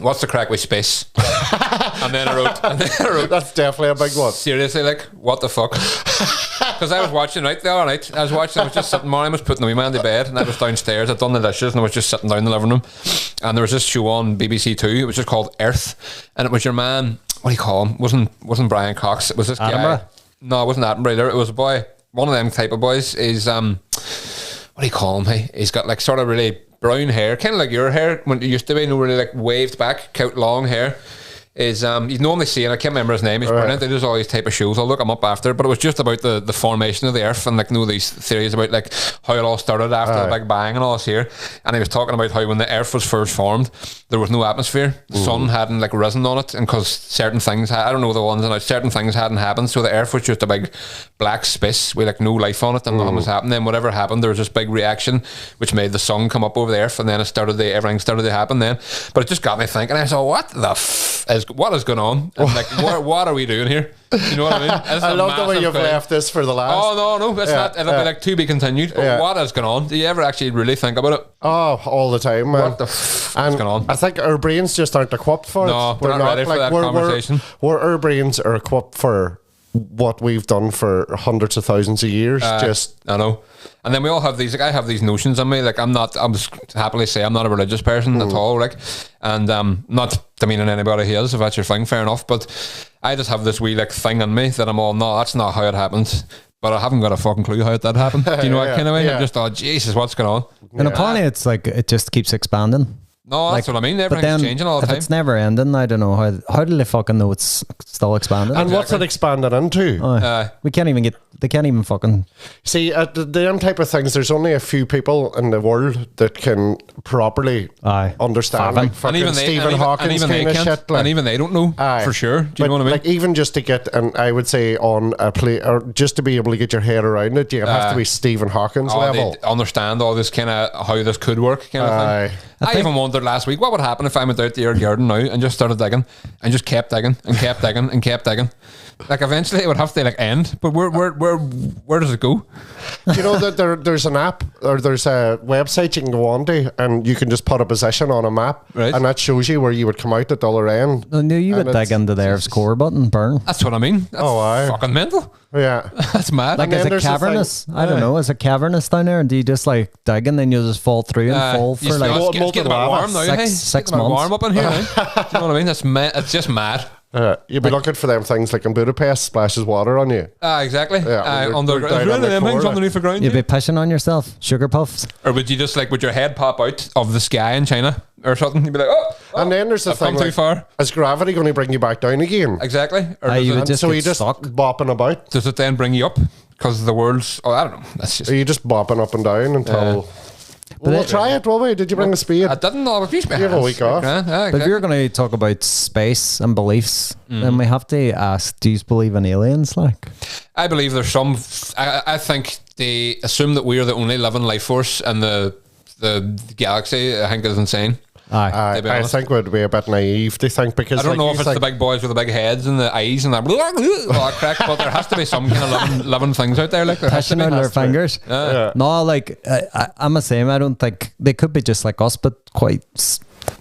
what's the crack with space? and then I wrote that's definitely a big one. Seriously, like, what the fuck? Because I was watching the other night. I was just sitting, Mary was putting the wee man to bed, and I was downstairs, I'd done the dishes, and I was just sitting down in the living room, and there was this show on BBC Two. It was just called Earth, and it was your man, what do you call him? Wasn't Brian Cox, it was this guy. No, it wasn't Attenborough. It was a boy, one of them type of boys. Is what do you call him? Hey, he's got like sort of really brown hair, kind of like your hair when it used to be, no, really like waved back, long hair. Is you'd normally see, and I can't remember his name. He's brilliant. He does all these type of shows. I'll look him up after. But it was just about the formation of the Earth, and like these theories about like how it all started after the Big Bang and all this here. And he was talking about how when the Earth was first formed, there was no atmosphere. The sun hadn't like risen on it, and because certain things I don't know the ones, and certain things hadn't happened, so the Earth was just a big black space with like no life on it, and nothing was happening. Then whatever happened, there was this big reaction which made the sun come up over the Earth, and then everything started to happen then. But it just got me thinking. I thought, what is going on? And like, what are we doing here? You know what I mean? I love the way you've left this for the last. Oh no, it's not. It'll be like to be continued. But what is going on? Do you ever actually really think about it? Oh, all the time, man. What the f is going on? I think our brains just aren't equipped for it. No, we're not ready for that conversation. Our brains are equipped for what we've done for hundreds of thousands of years. I know. And then we all have these, like I have these notions on me, like I'm just happily say I'm not a religious person at all, like, and not demeaning anybody who is, if that's your thing, fair enough, but I just have this wee like thing in me that I'm all, no, that's not how it happens, but I haven't got a fucking clue how that happened. Do you know what kind of way? I'm just, oh Jesus, what's going on? And apparently it's like, it just keeps expanding. No, that's what I mean. Everything's changing all the time. If it's never ending, I don't know how do they fucking know it's still expanding? And what's it expanding into? They can't even fucking see them type of things. There's only a few people in the world that can properly understand, like fucking Stephen Hawking kind of shit. And even they don't know for sure. Do you know what I mean? Like even just to get, and I would say on a play, or just to be able to get your head around it, you have to be Stephen Hawking's level. They understand all this kind of how this could work kind of thing. I even wondered last week what would happen if I went out to your garden now and just started digging and just kept digging and kept digging and kept digging. Like eventually it would have to like end, but where does it go? You know that there's an app or there's a website you can go on to, and you can just put a position on a map, right, and that shows you where you would come out at the other end. I knew you would dig into their score button, burn. That's what I mean. That's fucking mental. Yeah, that's mad. Like, is it cavernous? I don't know. Is it cavernous down there? And do you just like dig and then you just fall through and fall for like it's getting warm now, six months? Warm up in here. Do you know what I mean? It's just mad. You'd be looking for them things like in Budapest, splashes water on you. Exactly. Yeah, underneath the ground. You'd be pissing on yourself, sugar puffs. Or would you just like, would your head pop out of the sky in China or something? You'd be like, and then there's the I've thing, come too far. Is gravity going to bring you back down again? Exactly. Or you would just so get you just stuck. bopping about? Does it then bring you up? Because the world's, I don't know. That's just. Are you just bopping up and down until... we'll try it, will we? Did you bring a speed? I didn't know. You have a week off. But if you're going to talk about space and beliefs, then we have to ask, do you believe in aliens? Like, I believe there's some... I think they assume that we are the only living life force in the galaxy. I think is insane. I think would be a bit naive to think, because I don't know if it's the big boys with the big heads and the eyes and that crack, but there has to be some kind of living things out there. Like there has to touching be. on their fingers. No, like I'm the same. I don't think they could be just like us, but quite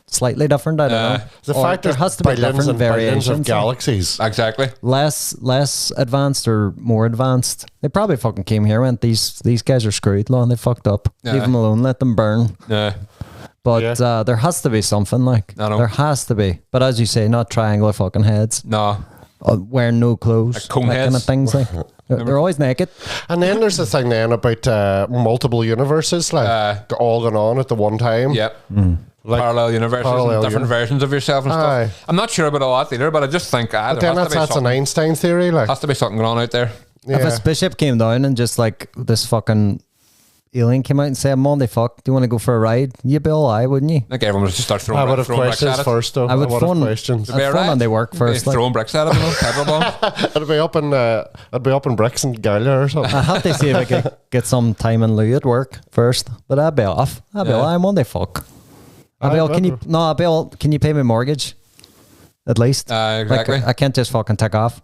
slightly different. I don't know. The fact there has to be different variations of galaxies. Exactly. Less advanced or more advanced. They probably fucking came here and went, these guys are screwed, and they fucked up. Leave them alone. Let them burn. Yeah. But there has to be something, like, there has to be. But as you say, not triangular fucking heads. No. Wearing no clothes. Like cone that heads. kind of things. Like, they're always naked. And then there's the thing then about multiple universes, like all going on at the one time. Yep. Like parallel universes and different versions of yourself and stuff. I'm not sure about all that either, but I just think but then that's an Einstein theory. Like, has to be something going on out there. Yeah. If a spaceship came down and just like this fucking alien came out and said, Monday, fuck, do you want to go for a ride? You'd be all right, wouldn't you? I think everyone would just start throwing I would have bricks questions at it. first, though. I would phone questions. I'd phone on they work first. Throwing bricks at it, petrol bombs. It'd be up in bricks and Galia or something. I have to see if I could get some time in lieu at work first, but I'd be off. I'd be all right, Monday, fuck. I'd be all, can you pay me mortgage? At least. Exactly. Like, I can't just fucking take off.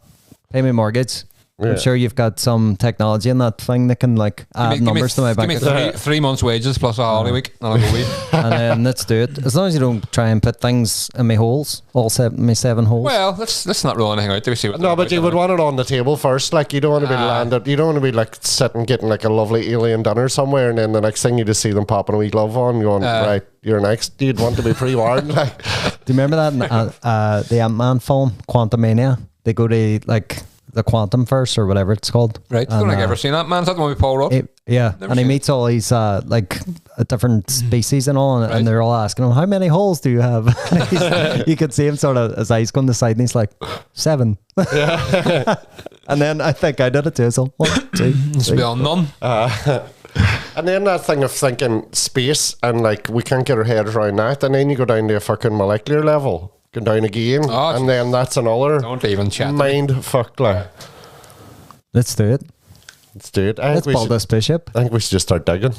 Pay me mortgage. Yeah. I'm sure you've got some technology in that thing that can like add numbers to my bank account. Give me 3 months wages plus a holiday week. And I'll go weed. And then let's do it. As long as you don't try and put things in my holes, my 7 holes. Well, let's not rule anything out there. See what No, but you would want it on the table first. Like, you don't want to be landed. You don't want to be like sitting getting like a lovely alien dinner somewhere, and then the next thing you just see them popping a wee glove on, going, right, you're next. You'd want to be pre-warned. Like, do you remember that in the Ant-Man film, Quantumania? They go to like the quantum first or whatever it's called. Right. I don't think I've ever seen that, man. Is that the one with Paul Rudd? Yeah. And he meets all these like different species and all, and they're all asking him, how many holes do you have? You could see him sort of, his eyes going to the side, and he's like, 7. Yeah. And then I think I did it too. So 1, 2, 3. Be on none. and then that thing of thinking space, and like we can't get our heads around that, and then you go down to a fucking molecular level. Go down again, and then that's another don't even chat mind fuck. Like, let's do it. Let's do it. Let's build a spaceship. I think we should just start digging.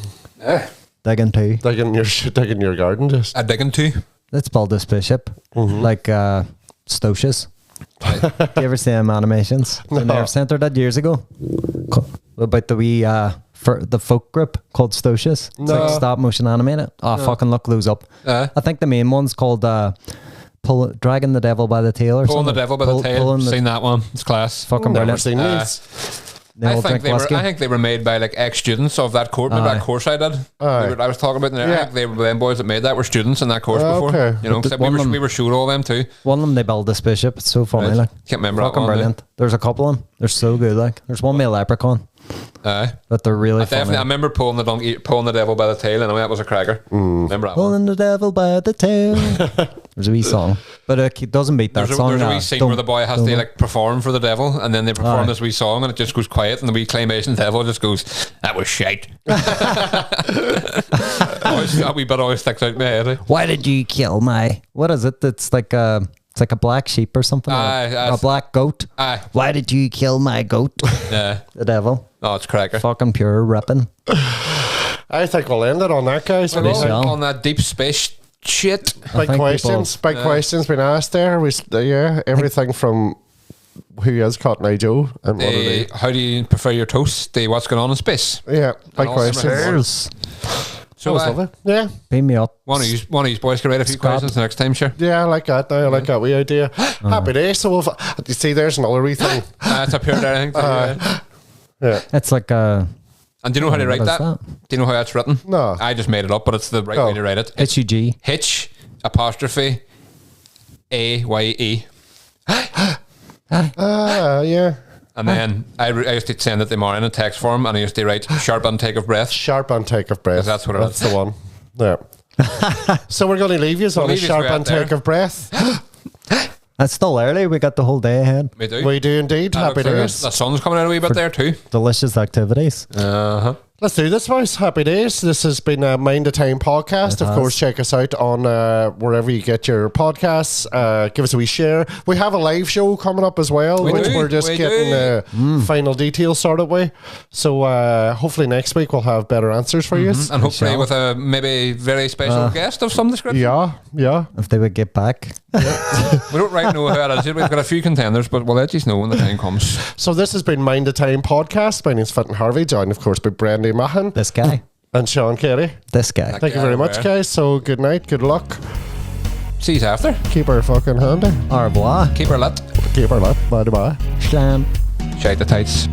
Digging too. Digging your garden, just. A digging too. Let's build a spaceship like Stocious. Do you ever see them animations? No. The Nerve Center did years ago about the wee for the folk group called Stocious. It's like stop motion animated. Fucking look those up. I think the main one's called Dragging the Devil by the Tail or Pulling something. the Devil by the Tail. Seen that one. It's class. Fucking brilliant. Seen these. I think they were made by like ex-students of that course. Maybe that course I did. I was talking about there. I think they were them boys that made that were students in that course before. Okay. You know, we were showed all them too. One of them they built a spaceship. It's so funny. Right. Like, can't remember fucking that one. Brilliant. There's a couple of them. They're so good. Like, there's one with a leprechaun. But they're really funny. I remember pulling the devil by the tail, and that was a cracker. Remember that pulling one? the devil by the tail. There's a wee song, but it doesn't beat that song. There's a wee scene where the boy has to like perform for the devil, and then they perform this wee song, and it just goes quiet, and the wee claymation devil just goes, "That was shite." That wee bit always sticks out in my head. Why did you kill my? What is it? It's like a black sheep or something. A black goat. Why did you kill my goat? Yeah, the devil. Oh, it's cracker. Fucking pure ripping. I think we'll end it on that, guys. On that deep space shit. Big questions been asked there. Everything from who is Cotton Eye Joe and what are they? How do you prefer your toast? The what's going on in space? Yeah, big all questions. Girls, So That was lovely. Yeah, beam me up. one of you boys can write a few questions next time, sure. yeah, I like that. I like that wee idea. Happy day. So, you see, there's another wee thing. It's up here there, I think. Yeah. It's like a And do you know how to write What is that? that? Do you know how that's written? No. I just made it up, but it's the right Oh. way to write it. HUG. Hitch apostrophe AYE. Yeah. And then I used to send it to Maureen in text form, and I used to write sharp intake of breath. Sharp intake of breath. That's what it That's is. the one. Yeah. So we're going to leave you on a leave yous sharp right intake there. of breath. It's still early. We got the whole day ahead. We do. We do indeed. I look Happy for the days. sun's coming out a wee bit there too. Delicious activities. Uh-huh. Let's do this, boys. Happy days. This has been a Mind the Time podcast. It Of has. course, check us out on wherever you get your podcasts. Give us a wee share. We have a live show coming up as well, We which do, we're just we getting do. final details sorted way. So hopefully next week we'll have better answers for you. And hopefully with a maybe very special guest of some description. Yeah. If they would get back. We don't right know how it is. We've got a few contenders, but we'll let you know when the time comes. So this has been Mind the Time podcast. My name's Fintan Harvey, joined of course by Brandy Mahan This guy. and Sean Carey. This guy. Thank you very much, guys. So good night, good luck. See you after. Keep our fucking handy. Au revoir. Keep her lit. Keep our luck. Bye bye. Slam. Shite the tights.